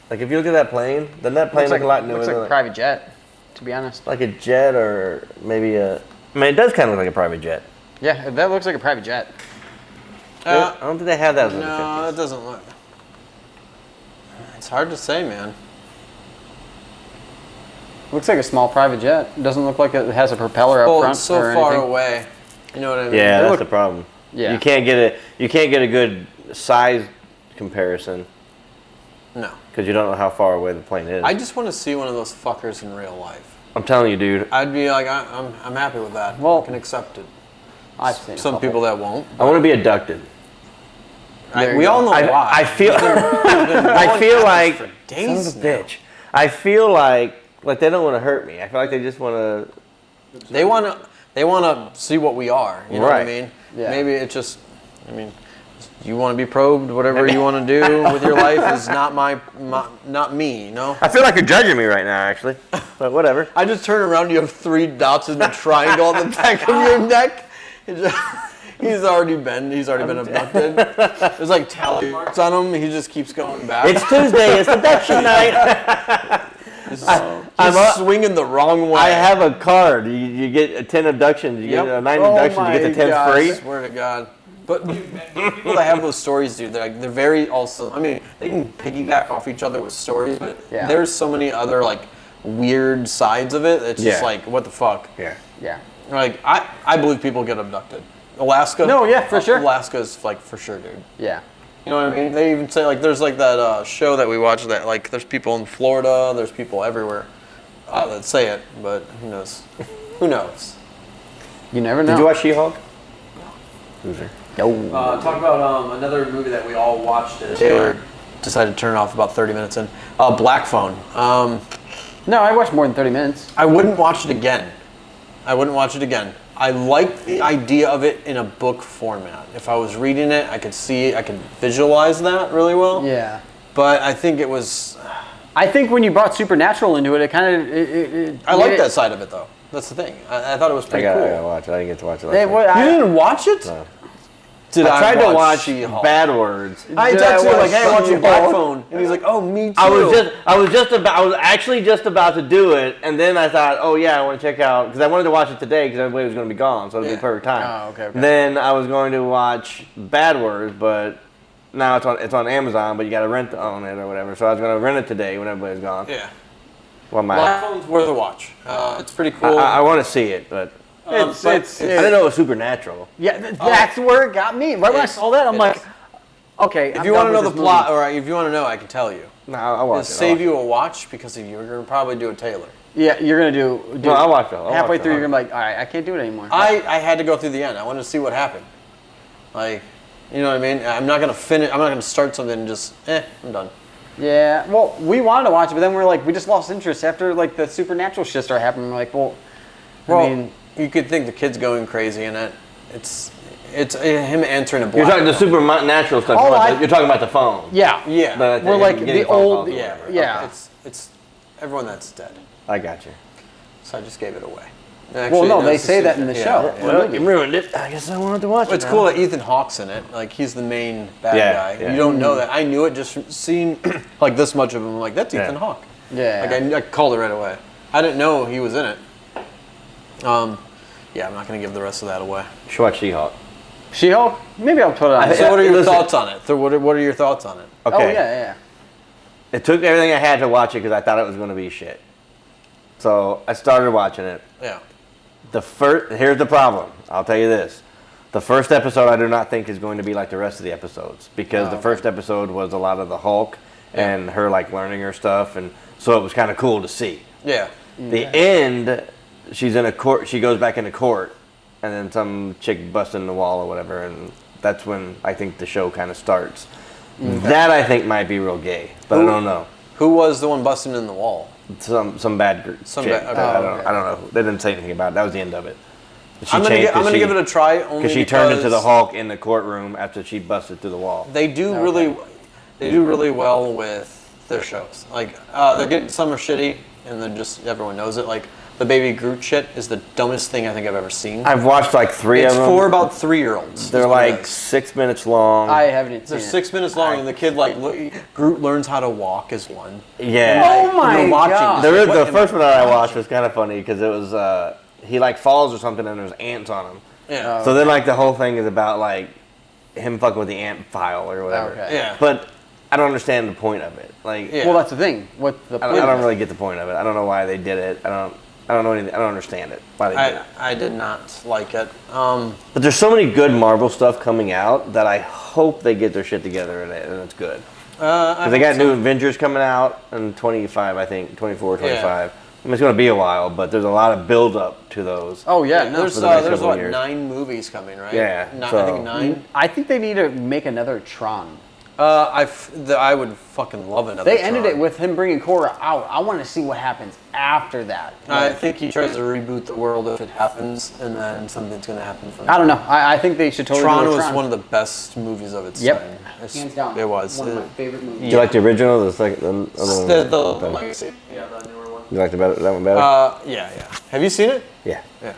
Like if you look at that plane, doesn't that plane Looks look a lot newer looks like than a private jet. To be honest. like a jet or maybe a? I mean, it does kind of look like a private jet. Yeah, that looks like a private jet. I don't think they have that in the No, 50s. it doesn't look. It's hard to say, man. Looks like a small private jet. It doesn't look like it has a propeller up Oh, front it's so or far anything. away. You know what I mean? Yeah, They that's look- the problem. Yeah. You can't get a good size comparison No. because you don't know how far away the plane is. I just want to see one of those fuckers in real life. I'm telling you, dude. I'd be like, I'm happy with that. Well- I can accept it. I've seen a Some couple. people that won't. I want to be abducted. There We you all go. know I, why. I feel. I feel like son days of a bitch. I feel like they don't want to hurt me. I feel like they just want to. They want to see what we are. You know what I Right. mean? Yeah. Maybe it's just. I mean, you want to be probed. Whatever you want to do with your life is not not me. You know. I feel like you're judging me right now, actually. But whatever. I just turn around. You have 3 dots in a triangle on the back of your neck. He's already been abducted. There's like tally marks on him. He just keeps going back. It's Tuesday. It's abduction night. He's swinging the wrong way. I have a card. You get 10 abductions. You Yep. get 9 Oh abductions. You get the my 10 gosh. free. Swear to God. But people that have those stories, dude, they're very also. I mean, they can piggyback off each other with stories, but Yeah. there's so many other like weird sides of it. It's just Yeah. like, what the fuck? Yeah. Yeah. Like I believe people get abducted. Alaska. No, yeah, for sure. Alaska's like for sure, dude. Yeah. You know what I mean? They even say like there's like that show that we watch that like there's people in Florida, there's people everywhere that say it, but who knows? Who knows? You never know. Did you watch She-Hulk? Loser. No. Talk about another movie that we all watched. Taylor decided to turn it off about 30 minutes in. Black Phone. No, I watched more than 30 minutes. I wouldn't watch it again. I like the idea of it in a book format. If I was reading it, I could visualize that really well. Yeah. But I think it was. I think when you brought Supernatural into it, it kind of. I like that side of it though. That's the thing. I thought it was I pretty gotta cool. watch it. I didn't get to watch it. It, Last night. You didn't watch it? No. Did I tried to watch She-Hulk? Bad Words. I Did texted him watch like, "Hey, watch your Black She-Hulk? Phone," and he's like, "Oh, me too." I was actually just about to do it, and then I thought, oh yeah, I want to check out because I wanted to watch it today because everybody was going to be gone, so it would be Yeah. the perfect time. Oh, okay. Then I was going to watch Bad Words, but now it's on Amazon, but you got to rent on it or whatever. So I was going to rent it today when everybody's gone. Yeah. Well, Black Phone's worth a watch. It's pretty cool. I want to see it, but I didn't know it was supernatural. Yeah, that's where it got me. Right when I saw that, I'm It like, is. okay. If you want to know the plot, or if you want to know, I can tell you. No, I'll watch It'll it. save you a watch because you're going to probably do a Taylor. Yeah, you're gonna do. No, I'll watch it. I'll halfway watch it. through, you're gonna be like, all right, I can't do it anymore. I had to go through the end. I wanted to see what happened. Like, you know what I mean? I'm not going to finish. I'm not going to start something and just, I'm done. Yeah, well, we wanted to watch it, but then we're like, we just lost interest after like the supernatural shit started happening. We're like, well, Well, I mean, you could think the kid's going crazy in it. It's him answering a black You're talking the phone. supernatural stuff. Oh, You're talking about the phone. yeah, Yeah. we're like getting the phone old, calls or yeah, whatever. yeah. It's everyone that's dead. I got you. So I just gave it away. Well, Actually, no, they it's say that just- in the yeah, show. yeah. Well, you ruined it. I guess I wanted to watch it. It's cool that Ethan Hawke's in it. Like, he's the main bad Yeah, guy. yeah. You don't know that. I knew it just from seeing like this much of him. Like, that's Yeah. Ethan Hawke. Yeah. Like, I called it right away. I didn't know he was in it. Yeah, I'm not going to give the rest of that away. You should watch She-Hulk. She-Hulk. Maybe I'll put it on. So what are your listen. thoughts on it? So what are your thoughts on it? Okay. Oh yeah. It took everything I had to watch it because I thought it was going to be shit. So I started watching it. Yeah. Here's the problem. I'll tell you this. The first episode I do not think is going to be like the rest of the episodes because the first episode was a lot of the Hulk and her like learning her stuff, and so it was kind of cool to see. Yeah. The end, she's in a court. She goes back into court, and then some chick busts in the wall or whatever, and that's when I think the show kind of starts. That I think might be real gay, but I don't know. Who was the one busting in the wall? Some bad chick. Some bad- okay. I don't know. They didn't say anything about it. That was the end of it. I'm gonna give it a try only because she turned into the because Hulk in the courtroom after she busted through the wall. They do really well with their shows. Like they're getting some are shitty, and then just everyone knows it. Like the Baby Groot shit is the dumbest thing I think I've ever seen. I've watched like 3 It's of them. for about 3-year-olds. They're like 6 minutes long. I haven't seen They're it. 6 minutes long, and the kid like Groot learns how to walk is one. Yeah. Oh my You're watching God. this, There is, what the am first I one that I watched watching? was kind of funny because it was he like falls or something and there's ants on him. Yeah. So then like the whole thing is about like him fucking with the ant file or whatever. Okay. Yeah. But I don't understand the point of it. Like Yeah. Well, that's the thing. What the I don't really get the point of it. I don't know why they did it. I don't know anything. I don't understand it. Why they did it. I did not like it. But there's so many good Marvel stuff coming out that I hope they get their shit together and it's good. Because they got new Avengers coming out in 25, I think, 24, 25. I mean, it's going to be a while, but there's a lot of build up to those. Oh yeah, no. There's for the next there's couple of what years. 9 movies coming, right? Yeah, I so- think 9. I think they need to make another Tron. I would fucking love another. They ended Tron. it with him bringing Korra out. I want to see what happens after that. I think he tries to reboot the world if it happens, and then something's gonna happen from I don't know. I think they should totally Tron do a was one of the best movies of its Yep. time. It's- hands down. It was. one of my favorite movies. Do you like the original, the second, the other one? The Legacy. Yeah, the newer one. You like that one better? Yeah. Have you seen it? yeah. Yeah.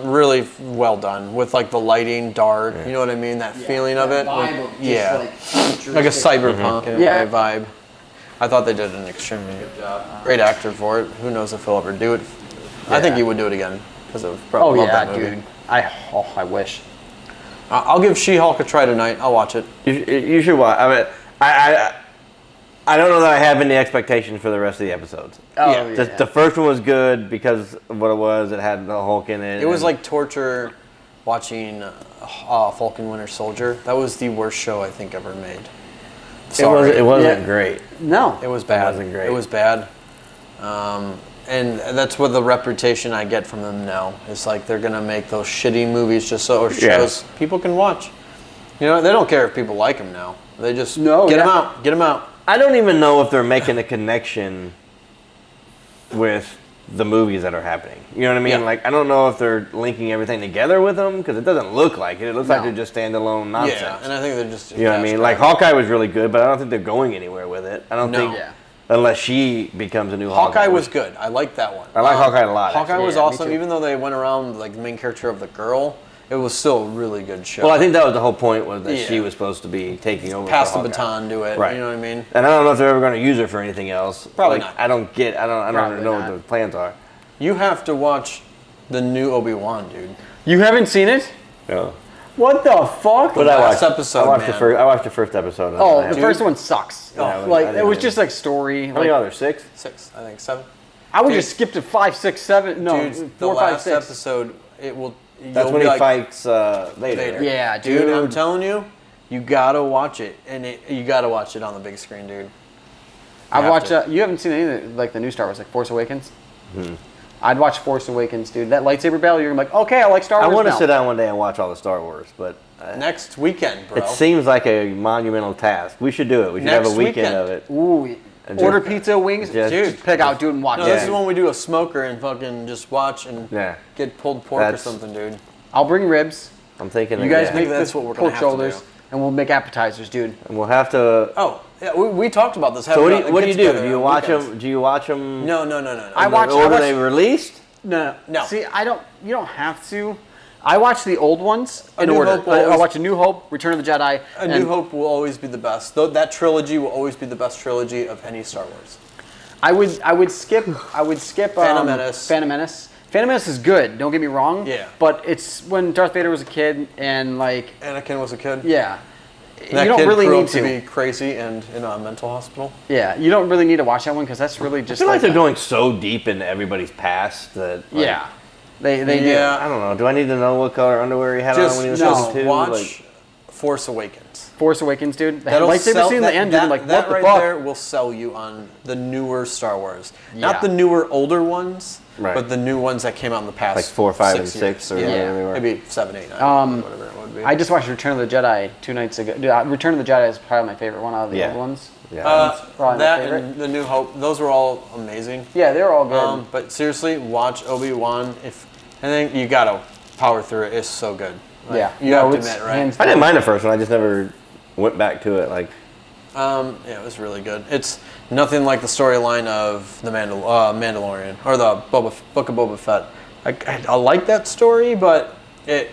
Really well done with like the lighting, dark. You know what I mean? That feeling of it. Yeah. Like a cyberpunk Yeah. vibe. I thought they did an extremely good job. Great actor for it. Who knows if he'll ever do it? I think he would do it again because of Oh probably love yeah, that movie. dude. I wish. I'll give She-Hulk a try tonight. I'll watch it. You should watch. I mean, I don't know that I have any expectations for the rest of the episodes. Oh Yeah. yeah. The first one was good because of what it was. It had the Hulk in it. It was and- like torture watching Falcon Winter Soldier. That was the worst show I think ever made. Sorry. It wasn't Yeah. great. No. It was bad. wasn't great. It was bad. And that's what the reputation I get from them now. It's like they're gonna make those shitty movies just so or shows people can watch. You know, they don't care if people like them now. They just get them out. Get them out. I don't even know if they're making a connection with the movies that are happening. You know what I mean? Yeah. Like, I don't know if they're linking everything together with them because it doesn't look like it. It looks like No. they're just standalone nonsense. Yeah, and I think they're just. You know what I mean? Like Hawkeye was really good, but I don't think they're going anywhere with it. I don't No. think Yeah. unless she becomes a new Hawkeye. Hawkeye was good. I liked that one. I like Hawkeye a lot. Hawkeye actually. was Yeah, me awesome, too. even though they went around like the main character of the girl. It was still a really good show. Well, I think that was the whole point was that Yeah. she was supposed to be taking over. pass for the Hawkeye. baton to it. Right. You know what I mean? And I don't know if they're ever going to use her for anything else. Probably Like, not. I don't Probably know not. what the plans are. You have to watch the new Obi-Wan, dude. You haven't seen it? No. What the fuck? But last episode, I watched man. I watched the first episode. and Oh, I the haven't- first one sucks. Yeah, I like didn't it was even- just like story. How many Like, are there? 6? 6, I think 7. I would Dude. just skip to 5, 6, 7. No, Dude, the 4, 5, last 6. episode, it will. That's you'll when be he like, fights Vader. Vader. Yeah, Dude, dude. I'm telling you, you gotta watch it, and you gotta watch it on the big screen, dude. I've have watched. to. You haven't seen any of the, like the new Star Wars, like Force Awakens. I'd watch Force Awakens, dude. That lightsaber battle, you're like, okay, I like Star I Wars. want to now. sit down one day and watch all the Star Wars, but Next weekend, bro. it seems like a monumental task. We should do it. We should have a Next weekend weekend. of it. Ooh, And order just- pizza, wings, just- dude. Pick out, dude, and watch No, it. this is when we do a smoker and fucking just watch and Yeah. get pulled pork That's- or something, dude. I'll bring ribs. I'm thinking. You guys yeah. make that's the what we're gonna pork have to shoulders, do. and we'll make appetizers, dude. And we'll have to. Oh, yeah, we talked about this. So what do you do? Do you watch them? Do you watch them? No. I in watch- the I order watch- they released. No. No. See, I don't. You don't have to. I watch the old ones in New order. Hope will I always- watch A New Hope, Return of the Jedi. A and New Hope will always be the best. Though that trilogy will always be the best trilogy of any Star Wars. I would skip Phantom Menace. Phantom Menace. Phantom Menace is good. Don't get me wrong. Yeah. But it's when Darth Vader was a kid and like Anakin was a kid. yeah. That you don't kid really grew need up to be crazy and in a mental hospital. Yeah, you don't really need to watch that one because that's really I just feel like they're a- going so deep into everybody's past that. Like, Yeah. They Yeah. I don't know. Do I need to know what color underwear he had on when he was Just 22? watch Like, Force Awakens. Force Awakens, dude. The That'll lightsaber sell- scene in the that- end, dude. I'm that- like, that what the right fuck? there will sell you on the newer Star Wars. Yeah. Not the newer, older ones, Right. but the new ones that came out in the past. Like 4, 5, and 6 6 or years. whatever they were. Maybe 7, 8, 9, whatever it would be. I just watched Return of the Jedi 2 nights ago. Dude, Return of the Jedi is probably my favorite one out of the Yeah. old ones. Yeah. probably my that favorite. and The New Hope, those were all amazing. Yeah, they're all good. But seriously, watch Obi-Wan. And then you gotta power through it. It's so good. Like, yeah, you have to it's admit, right? hands I didn't down. mind the first one. I just never went back to it. Like, Yeah, it was really good. It's nothing like the storyline of the Mandalorian or the Book of Boba Fett. I like that story, but I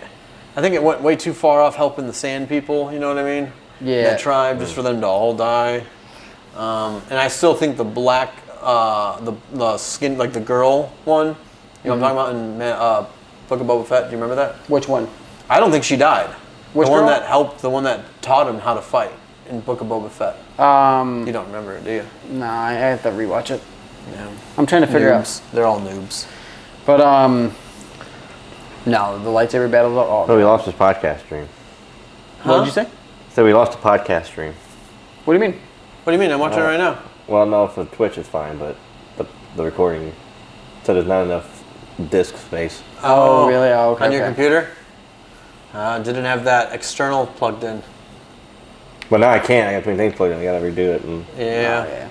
think it went way too far off helping the Sand People. You know what I mean? Yeah. That tribe, just for them to all die. And I still think the black, the skin, like the girl one. You know what I'm talking about in Book of Boba Fett? Do you remember that? Which one? I don't think she died. Which the one girl? that helped, the one that taught him how to fight in Book of Boba Fett. You don't remember it, do you? Nah, I have to rewatch it. Yeah. I'm trying to figure Noobs. They're all noobs. out. But, no, the lightsaber battles are all. so we lost his podcast stream. What did you say? So we lost the podcast stream. What do you mean? What do you mean? I'm watching it right now. Well, no, for Twitch it's fine, but the recording said there's not enough disk space. Oh, really? Oh, okay. On your okay. computer? Didn't have that external plugged in. But now I can't. I got too many things plugged in. I gotta redo it. And Yeah. Oh, yeah.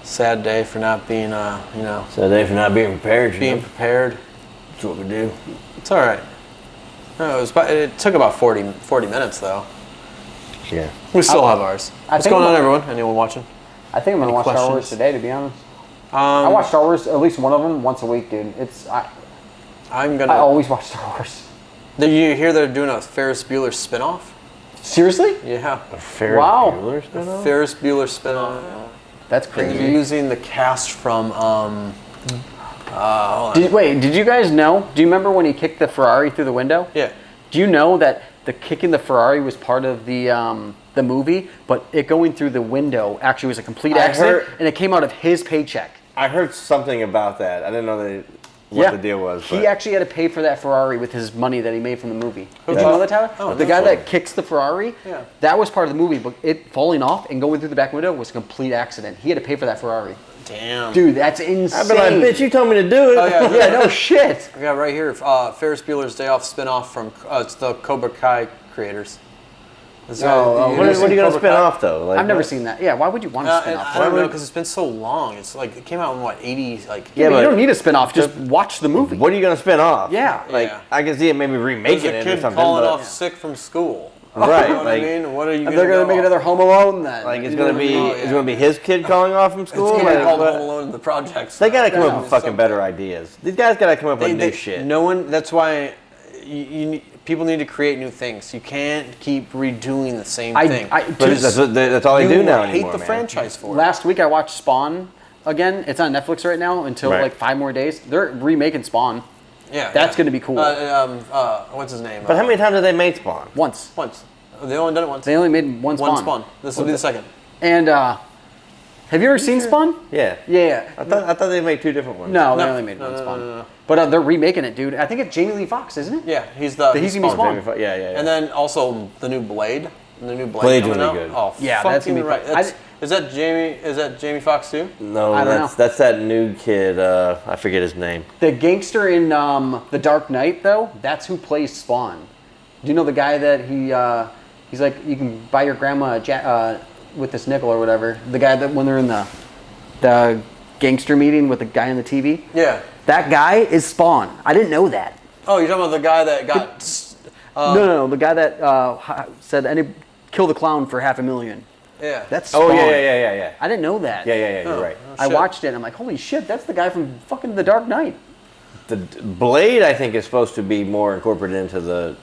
Sad day for not being, so they for not being prepared. being prepared. That's what we do. It's all right. No, it took about 40 minutes though. Yeah. We still have ours. What's think going on, I'm- everyone? Anyone watching? I think I'm going to Any watch Star Wars questions? today, to be honest. I watch Star Wars, at least one of them, once a week, dude. I'm I gonna. always watch Star Wars. Did you hear they're doing a Ferris Bueller spinoff? Seriously? Yeah. Ferris Wow. Bueller spin-off? Ferris Bueller spinoff. That's And crazy. they're using the cast from hold on. Did you guys know? Do you remember when he kicked the Ferrari through the window? Yeah. Do you know that the kicking the Ferrari was part of the movie, but it going through the window actually was a complete I accident, heard- and it came out of his paycheck? I heard something about that. I didn't know what the deal was. He but- actually had to pay for that Ferrari with his money that he made from the movie. Did you Yeah. know that, Tyler? Oh, the no. guy that kicks the Ferrari, Yeah. that was part of the movie, but it falling off and going through the back window was a complete accident. He had to pay for that Ferrari. Damn. Dude, that's insane. I'd be like, bitch, you told me to do it. Oh, yeah. Yeah, no shit. I got right here. Ferris Bueller's Day Off spinoff from it's the Cobra Kai creators. Is that- Oh, What are you seen going to Cobra spin Kai? off, though? Like, I've never what? seen that. Yeah, why would you want to spin And off? I don't Why know would- because it's been so long. It's like it came out in what 80s, like. Yeah, you but- don't need a spin off. Just watch the movie. What are you going to spin off? Yeah. Like, Yeah. I can see it maybe There's remaking a it or kid something. calling but, off sick from school. Right, You know what like- I mean? What are you? They're gonna make another Home Alone then. Like, it's You going know to what I be mean? Oh, yeah. it's going to be his kid calling off from school? It's gonna be Like, called what- Home Alone in the projects. They got to come up Yeah. with fucking better ideas. These guys got to come up with new shit. No one. That's why people need to create new things. You can't keep redoing the same thing. But that's all they do now hate anymore, the man. franchise for it. Last week I watched Spawn again. It's on Netflix right now until Right. like 5 more days. They're remaking Spawn Yeah, That's gonna be cool. What's his name? But how many times have they made Spawn? once. Once. They only done it once. They only made one Spawn. One Spawn. This will be the second. And have you ever seen Spawn? Yeah. Yeah. I thought they made two different ones. No, they No. only made No, one no, Spawn. no. But they're remaking it, dude. I think it's Jamie Lee Foxx, isn't it? Yeah, he's the. He's gonna be Spawn. Yeah, yeah. And then also the new Blade. The new Blade Blade's coming gonna out. be good. Oh, Yeah, fucking that's gonna be right. fun. That's, is that Jamie? Is that Jamie Foxx too? No, I don't that's that new kid. I forget his name. The gangster in The Dark Knight, though, that's who plays Spawn. Do you know the guy that he's like, you can buy your grandma with this nickel or whatever? The guy that when they're in the gangster meeting with the guy on the TV? Yeah. That guy is Spawn. I didn't know that. Oh, you're talking about the guy that got. No, the guy that said, kill the clown for $500,000. Yeah. That's Spawn. Oh yeah. I didn't know that. Yeah. You're right. I shit. watched it and I'm like, holy shit, that's the guy from fucking The Dark Knight. The Blade, I think, is supposed to be more incorporated into the.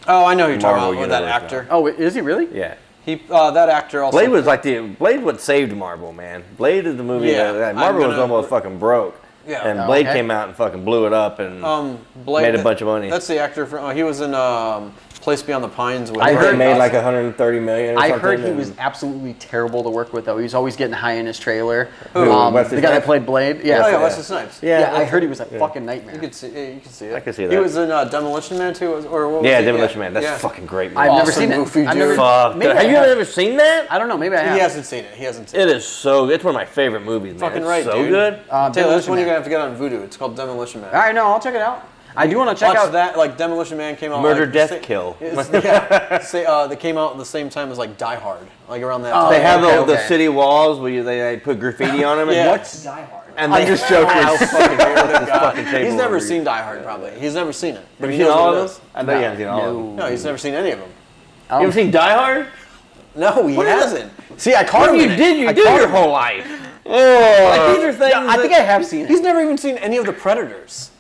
Oh, I know who you're talking Marvel about with that universe actor. Oh, is he really? Yeah. He that actor also. Blade was like Blade what saved Marvel, man. Blade is the movie Yeah, that Marvel I'm was gonna- almost fucking broke. Yeah. And Oh, Blade okay. came out and fucking blew it up and Blade, made a bunch of money. That's the actor from. He was in Place Beyond the Pines. With I They heard- made like 130 million. Or I something, heard he and- was absolutely terrible to work with, though. He was always getting high in his trailer. Who? Wesley The guy that Snipes? played Blade. Oh Yeah, yeah, Wesley Snipes. yeah. I heard he was a fucking nightmare. You could see it. I could see He that. was in Demolition Man too, or what was Yeah, he? Demolition Man. That's yeah. fucking great. I've Movie. never Awesome seen it. movie, I've never. dude. Fuck. Maybe Have I you have. ever seen that? I don't know. Maybe I have. He hasn't seen it. He hasn't seen it. It is so. It's one of my favorite movies, man. Fucking It's right, so dude. good. Taylor, that's Demolition one you're Man. gonna have to get on Vudu. It's called Demolition Man. All right, no, I'll check it out. I do want to check Watch out that. Like Demolition Man came out. Murder, like, Death, the sa- Kill. They came out at the same time as like Die Hard, like around that. Oh, time. They have the okay. city walls where they put graffiti on them. Yeah. What's Die Hard? And I'm they just joking. I'll fucking hear that guy. fucking table He's never over seen Die Hard, probably. He's never seen it. Have He you seen knows all what of it them? is. I know you haven't seen all of them. No, he's never seen any of them. Oh. You ever seen Die Hard? No, he What is hasn't. See, I caught What him. you in it. did? You I did caught your him. whole life. Oh, like these are things. Yeah, I think I have seen it. He's never even seen any of the Predators.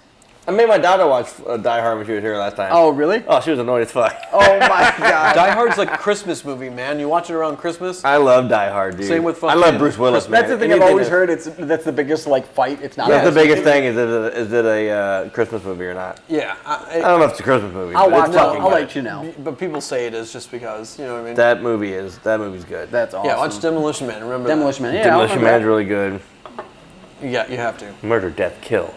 I made my daughter watch Die Hard when she was here last time. Oh, really? Oh, she was annoyed as fuck. Oh my god. Die Hard's like a Christmas movie, man. You watch it around Christmas. I love Die Hard, dude. Same with I love fucking Bruce Willis, man. That's the thing I've Anything always that- heard. That's the biggest like fight. It's not. That's Yeah, the it's- biggest thing. Is it a Christmas movie or not? Yeah, I don't know if it's a Christmas movie. I'll but watch it's it. fucking I'll good. let you know. but people say it is just because, you know what I mean? That movie's good. That's awesome. Yeah, watch Demolition Man. Remember Demolition Man. Yeah, Demolition I'll remember Man's really good. Man. Yeah, you have to. Murder, Death, Kill.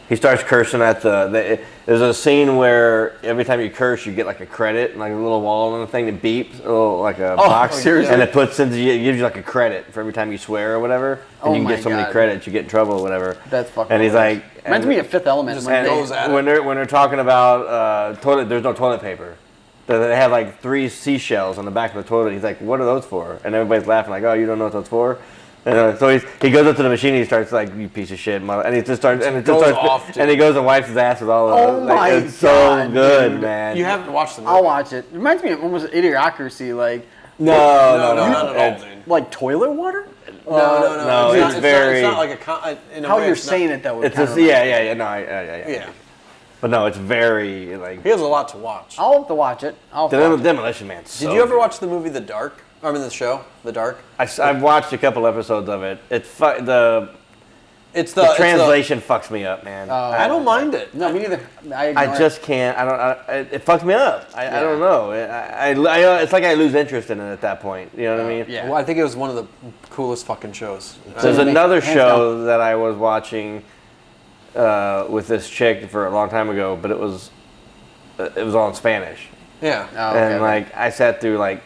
He starts cursing at there's a scene where every time you curse, you get like a credit, like a little wall on the thing that beeps, a little, like a box, seriously? and it gives you like a credit for every time you swear or whatever, and Oh you can my get so many God. credits, you get in trouble or whatever. That's fucking. And he's hilarious. like, reminds me of Fifth Element. Just when and they- goes at it. when they're talking about toilet, there's no toilet paper. They have like 3 seashells on the back of the toilet. He's like, "What are those for?" And everybody's laughing like, "Oh, you don't know what those for?" And so he goes up to the machine and he starts like, "You piece of shit," and he just starts goes off, dude. and he goes and wipes his ass with all of Oh it. my It's God, so good, dude. man. You have to watch the movie. I'll watch it. It reminds me of almost Idiocracy, like no, No, not at all, dude. like toilet water. no, It's it's very- It's not like in a How way, you're it's not- saying it though. It's kind just of yeah. No, yeah. Yeah, But no, it's very like he has a lot to watch. I'll have to watch it. I'll have to watch it. Demolition Man. Did you ever watch the movie The Dark? I mean, the show The Dark. I've watched a couple episodes of it. The It's The translation fucks me up, man. I don't mind it. No, me neither. I just can't. It fucks me up. I don't know. It's like I lose interest in it at that point. You know what I mean? Yeah. Well, I think it was one of the coolest fucking shows. There's Hands another down. show that I was watching with this chick for a long time ago, but it was all in Spanish, Yeah. Oh, okay, and okay. like I sat through like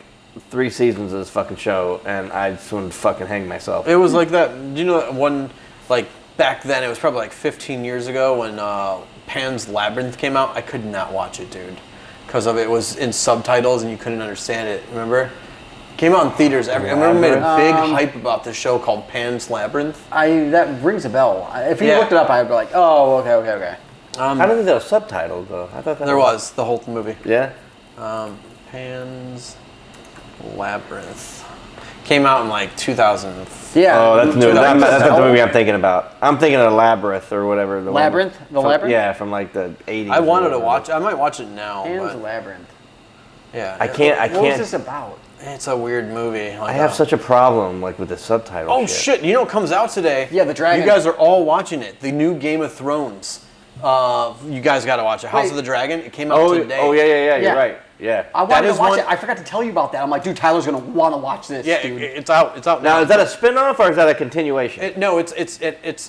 3 seasons of this fucking show, and I just wanted to fucking hang myself. It was like that. Do you know that one? Like back then, it was probably like 15 years ago when Pan's Labyrinth came out. I could not watch it, dude, because of it was in subtitles and you couldn't understand it. Remember? Came out in theaters. I remember we made a big hype about this show called Pan's Labyrinth. That rings a bell. If you Yeah. looked it up, I'd be like, oh, okay. I don't think that was subtitled though. I thought that There was the whole movie. Yeah. Pan's Labyrinth came out in like 2000. Yeah. Oh, that's new. Rings a That's not the bell. movie I'm thinking about. I'm thinking of Labyrinth or whatever. The one Labyrinth? The from- Labyrinth? Yeah, from like the 80s. I wanted or to whatever. watch. I might watch it now. Pan's But Labyrinth. yeah, I can't. What was this about? It's a weird movie. I have such a problem like with the subtitle. Oh shit! You know what comes out today? Yeah, the dragon. You guys are all watching it. The new Game of Thrones. You guys got to watch it. House Wait. of the Dragon. It came out Oh, today. oh yeah. Yeah. You're right. Yeah. I wanted is to watch one- it. I forgot to tell you about that. I'm like, dude, Tyler's gonna want to watch this. Yeah, dude. it's out. It's out Now is that a spin-off or is that a continuation? No, it's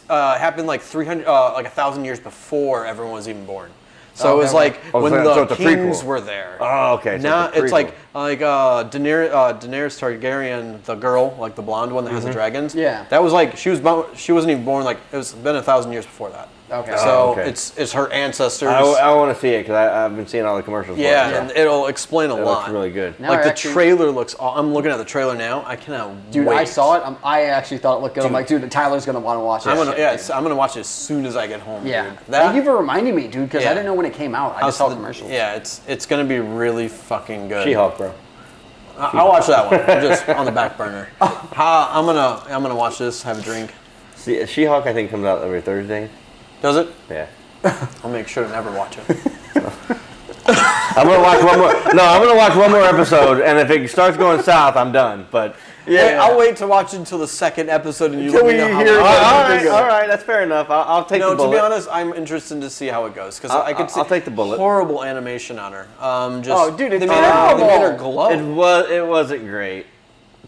happened like 300, like 1,000 years before everyone was even born. So it was okay. like Oh, when so the it's a kings prequel. were there. Oh, okay. So Now it's a it's like prequel. Daenerys Targaryen, the girl, like the blonde one that has the dragons. Yeah. That was like she wasn't even born. Like it was been 1,000 years before that. Okay. So Oh, okay. it's her ancestors. I want to see it because I've been seeing all the commercials. yeah, for it, and it'll explain a so it lot. looks really good. Now Like I the actually- trailer looks. I'm looking at the trailer now. I cannot. Dude, wait. I saw it. I actually thought it looked good. I'm like, dude, Tyler's gonna want to watch it. I'm gonna Shit, I'm gonna watch it as soon as I get home. Yeah. Dude. Thank you for reminding me, dude, because Yeah. I didn't know when it came out. I just saw commercials. Yeah, it's gonna be really fucking good. She-Hulk, bro. I'll watch that one just on the back burner. I'm gonna watch this. Have a drink. See, She-Hulk I think comes out every Thursday. Does it? Yeah. I'll make sure to never watch it. I'm gonna watch one more. No, I'm gonna watch one more episode, and if it starts going south, I'm done. But Yeah, I'll wait to watch until the second episode and you Until let me we know how hear it it. goes. all right, that's fair enough. I'll take the No, bullet. to be honest, I'm interested to see how it goes because I could see I'll take the bullet. horrible animation on her. Just, Oh, dude, it's they made her terrible. glow. it wasn't great.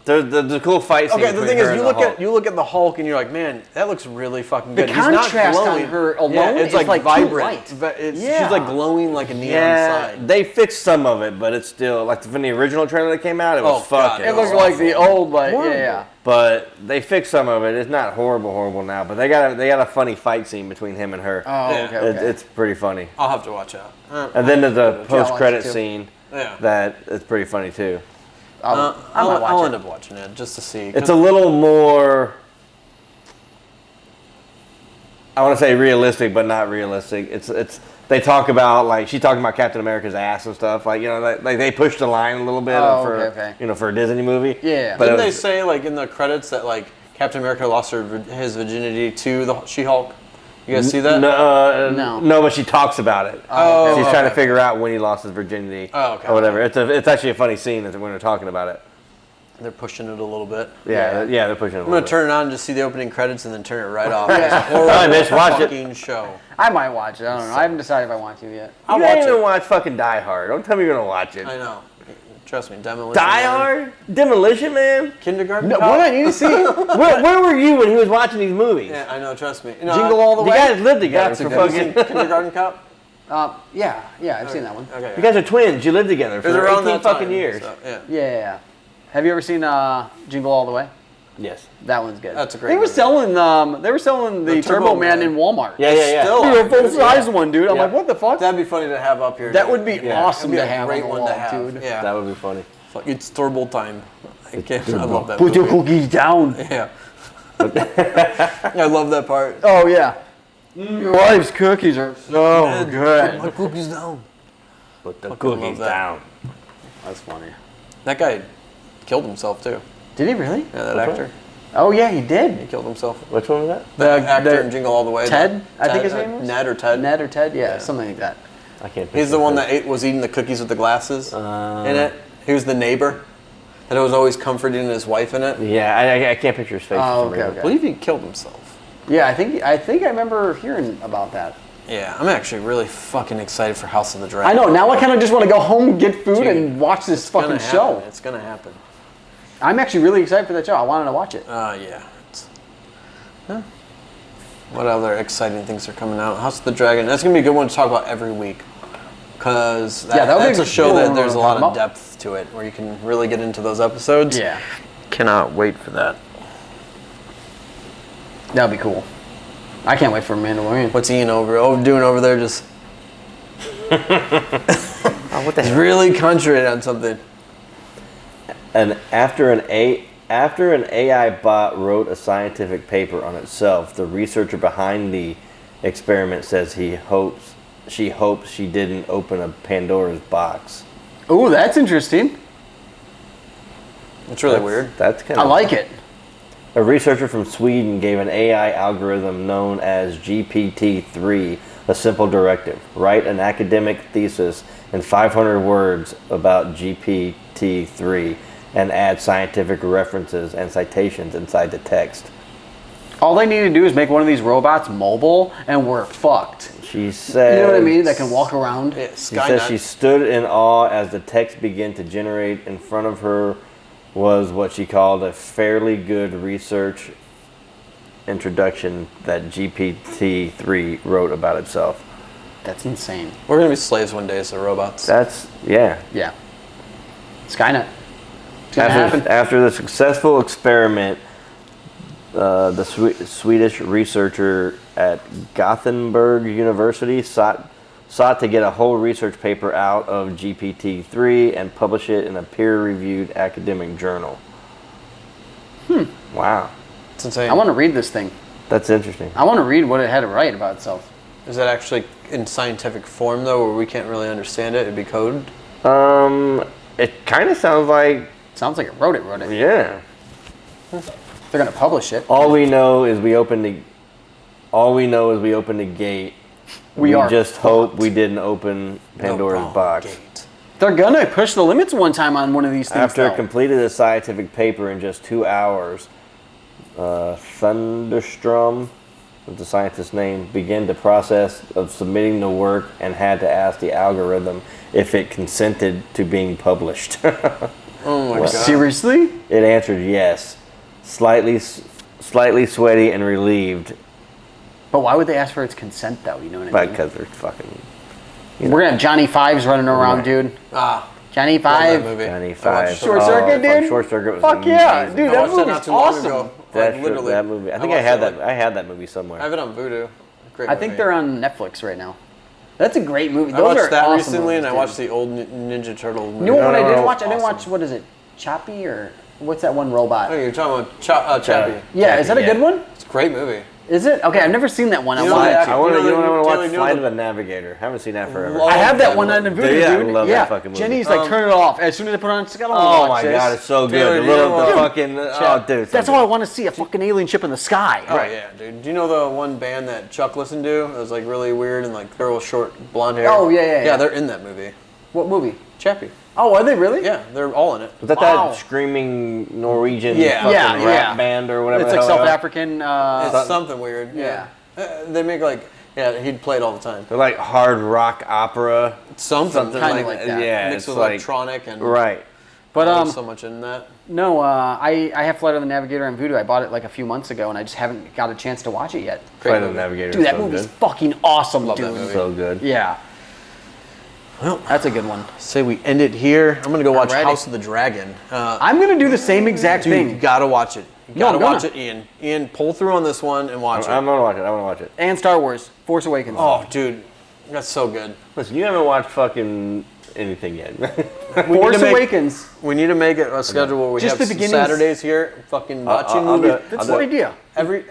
The cool fight scene. Okay, the between thing her is, and you the look Hulk. at the Hulk and you're like, man, that looks really fucking The good. He's not contrast on glowing. her alone yeah, it's is, like, like, too vibrant. light. She's Yeah. like glowing like a neon Yeah, sign. they fixed some of it, but it's still like from the original trailer that came out. It was Oh, God, fucking. It looks awful. like the old, like, Horrible. yeah. But they fixed some of it. It's not horrible now. But they got a funny fight scene between him and her. Oh, Yeah. okay. It's pretty funny. I'll have to watch out. And then there's a watch post credit it too. scene Yeah. that is pretty funny too. I might I'll watch end it. up watching it just to see. It's a little more. I want to say realistic, but not realistic. It's. They talk about like she's talking about Captain America's ass and stuff. Like like they pushed the line a little bit Oh, for okay. for a Disney movie. Yeah. But it Didn't they was- say like in the credits that like Captain America lost his virginity to the She-Hulk? You guys see that? No. No, but she talks about it. Oh, She's okay. trying to figure out when he lost his virginity Oh, okay. or whatever. It's actually a funny scene when they're talking about it. They're pushing it a little bit. Yeah, they're pushing it. I'm gonna turn it on and just see the opening credits and then turn it right off. It's a horrible Fine, bitch, watch it. fucking show. I might watch it. I don't know. I haven't decided if I want to yet. I'll You watch ain't even it. watch fucking Die Hard. Don't tell me you're gonna watch it. I know. Trust me, Demolition Die Man. Hard? Demolition Man? Kindergarten No, Cop? what I need to see? Where were you when he was watching these movies? Yeah, I know. Trust me. You know, Jingle All the You Way. guys lived together That's a for good fucking. Kindergarten Cop. Yeah, I've seen that one. Okay. You guys are twins. You lived together It was for around 18 that fucking time, years. so, yeah. Yeah. Have you ever seen Jingle All the Way? Yes. That one's good. That's a great They were movie. selling. They were selling the Turbo, Turbo Man Man. in Walmart. Yeah. Still Dude, a are. full size Yeah. one, dude. I'm Yeah. like, what the fuck? That'd be funny to have up here. That dude. would be Yeah. awesome That'd to be a have great on the one wall, to have. dude. Yeah. That would be funny. Fuck, it's Turbo time. I can't. I love that. Put your movie. cookies down. Yeah. I love that part. Oh yeah. Your wife's cookies are so Put good. my cookies down. Put the Fucking love cookies that. down. That's funny. That guy killed himself too. Did he really? Yeah, that Which actor. Oh yeah, he He did. killed himself. Which one was that? The actor the- in Jingle All the Way. Ted, I think his Ted, name was? Ned or Ted. Ned or Ted? Yeah, something like that. I can't. He's picture the one it. that was eating the cookies with the glasses in it. He was the neighbor that was always comforting his wife in it. Yeah, I can't picture his face. Oh, for some okay, reason. okay. I believe he killed himself. Yeah, I think I remember hearing about that. Yeah, I'm actually really fucking excited for House of the Dragon. I know. Now I kind of just want to go home, get food, Dude, and watch this It's gonna fucking happen. show. It's gonna happen. I'm actually really excited for that show. I wanted to watch it. Yeah. Huh? What other exciting things are coming out? House of the Dragon. That's gonna be a good one to talk about every week, because that'll be that's a show that cool there's a to lot talk of about. depth to it, where you can really get into those episodes. Yeah, Cannot wait for that. that'll be cool. I can't wait for Mandalorian. What's Ian doing over there? Just What the he's hell? really concentrating on something. And after an AI bot wrote a scientific paper on itself, the researcher behind the experiment says she hopes she didn't open a Pandora's box. Oh, that's interesting. It's really weird. That's kind I of. like it. A researcher from Sweden gave an AI algorithm known as GPT-3 a simple directive: write an academic thesis in 500 words about GPT-3 and add scientific references and citations inside the text. All they need to do is make one of these robots mobile, and we're fucked. She said, You know what I mean? That can walk around. Yeah, She says she Skynet. stood in awe as the text began to generate in front of her was what she called a fairly good research introduction that GPT-3 wrote about itself. That's insane. We're gonna be slaves one day as the robots. That's, yeah. Yeah. Skynet. It's gonna happen. After the successful experiment, the Swedish researcher at Gothenburg University sought to get a whole research paper out of GPT-3 and publish it in a peer-reviewed academic journal. Wow. It's insane. I want to read this thing. That's interesting. I want to read what it had to write about itself. Is that actually in scientific form though, where we can't really understand it? It'd be code. It kind of sounds like, Sounds like it wrote it. yeah. They're gonna publish it. All we know is we opened the gate. We are just hope we didn't open Pandora's The wrong box. gate. They're gonna push the limits one time on one of these things. After though. completed a scientific paper in just 2 hours, Thunderstrom, with the scientist's name, began the process of submitting the work and had to ask the algorithm if it consented to being published. Oh my god. Seriously? It answered yes, slightly sweaty and relieved, But why would they ask for its consent though? You know what I mean? because they're fucking We're gonna have Johnny Fives running around, Right. dude. Ah, Johnny love that Five. movie. Johnny I watched Five. it. Short Circuit, fuck, dude. Short Circuit was Fuck yeah, amazing. dude. I That watched that movie's not too long awesome. ago. That, Like, literally. that movie. I think I watched had it, that. like- I had that movie somewhere. I have it on Vudu. Great I movie. think they're on Netflix right now. That's a great movie. I Those watched are that awesome recently, and I movies, watched dude. the old Ninja Turtle movie. You know what I No, didn't no, watch? I didn't awesome. watch. What is it? Choppy or what's that one robot? Oh, you're talking about Chappie. Yeah, is that a yeah. good one? It's a great movie. Is it? Okay, I've never seen that one. I You know wanted that- to. I want to. You know You know, the- I want to Taylor, watch you know Flight the- of the Navigator. Haven't seen that forever. Love I have that that one on movie. Voodoo, Yeah, I dude. love that fucking movie. Jenny's like, turn it off. As soon as I put it on, it's got Oh my god, it's so good. Taylor, The do you little, know, the uh, fucking. Oh, dude. it's so That's good. all I want to see, a fucking alien ship in the sky. Oh yeah, dude. Do you know the one band that Chuck listened to? It was like really weird and like girl with short blonde hair. Oh, yeah, yeah, yeah. Yeah, they're in that movie. What movie? Chappie. Oh, are they really? Yeah, they're all in it. Was that Wow. that screaming Norwegian Yeah. fucking Yeah, rap yeah. band or whatever? It's the like hell South they are? African. It's something weird. Yeah. They make like, yeah, he'd play it all the time. They're like hard rock opera. Something Kinda like that. Yeah, mixed it's with like electronic and right. But there's so much in that. no, I have Flight of the Navigator on Voodoo. I bought it like a few months ago, and I just haven't got a chance to watch it yet. Great Flight of the movie. Navigator. Dude, is that so movie's good. fucking awesome, Love that dude. movie. So good. Yeah. Well, That's a good one. say we end it here. I'm gonna go watch ready. House of the Dragon. I'm gonna do the same exact Dude, you thing. gotta watch it. You No, gotta I'm gonna. watch it, Ian. Ian, pull through on this one and watch I'm it. gonna watch it. I want to watch it. And Star Wars, Force Awakens. Oh, dude, that's so good. Listen, you haven't watched fucking anything yet. Force to make- Awakens. We need to make it a schedule where we Just have the beginnings. Saturdays here, fucking watching I'll do movies. it. That's I'll the do it. idea.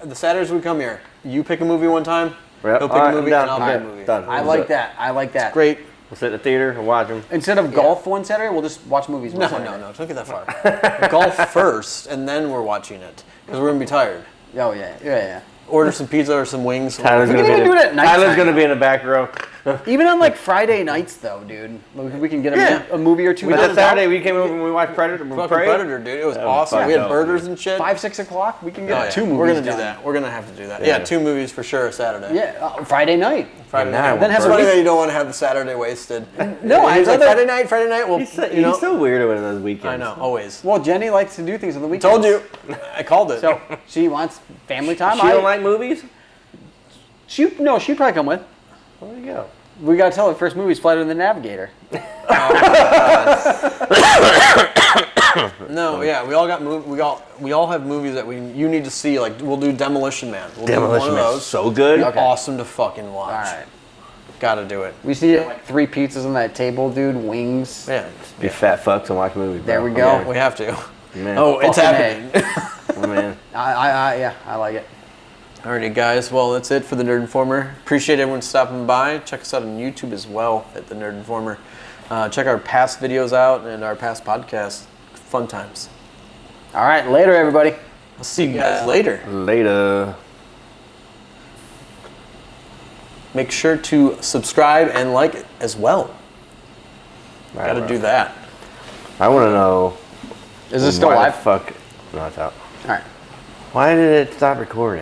The Saturdays we come here, you pick a movie one time, Yep. he'll pick All right, a movie, I'm and I'll down. pick a I'm movie. done. I Let's like do it. that. I like that. Great. We'll sit in the theater and watch them. Instead of golf one Saturday, we'll just watch movies. No, one Saturday. no, don't get that far. Golf first, and then we're watching it because we're gonna be tired. Oh yeah, yeah, Order some pizza or some wings. Tyler's We gonna can be even in- do it at nighttime. Tyler's gonna be in the back row. yeah. Even on like Friday nights though, dude, we can get a movie or two. But done. that Saturday we came over and we watched Predator. Fucking Prey. Predator, dude. It was That was awesome. fucking We had dope, burgers dude. and shit. 5, 6 o'clock, we can Oh, get yeah. 2 movies. We're gonna do done. that. We're gonna have to do that. Yeah. Yeah, 2 movies for sure Saturday. Yeah, Friday night. Friday Yeah, now I night. want Then have It's a funny week- that you don't want to have the Saturday wasted. No, He's like, rather- Friday night. Well, He's so, you know, he's so weird with those weekends. I know, always. Well, Jenny likes to do things on the weekends. Told you. I called it. So she wants family time. She don't like movies? She'd probably come with. Well, there you go. We gotta tell her first movie's Flight of the Navigator. No, yeah, we all got we all have movies that you need to see. Like we'll do Demolition Man. We'll do Demolition one of Man's those. so good. Okay. Awesome to fucking watch. All right. Gotta do it. We see like 3 pizzas on that table, dude. Wings. Yeah, Be fat fucks and watch movies. There bro. we go. we have to. Man. Oh, it's Fucking happening. Oh, man. Yeah, I like it. Alrighty, guys. Well, that's it for the Nerd Informer. Appreciate everyone stopping by. Check us out on YouTube as well at the Nerd Informer. Check our past videos out and our past podcasts. Fun times. All right, later, everybody. I'll see you guys later. Later. Make sure to subscribe and like it as well. All right, Gotta bro. do that. I want to know. Is this still why live? the fuck? No, it's out. All right. Why did it stop recording?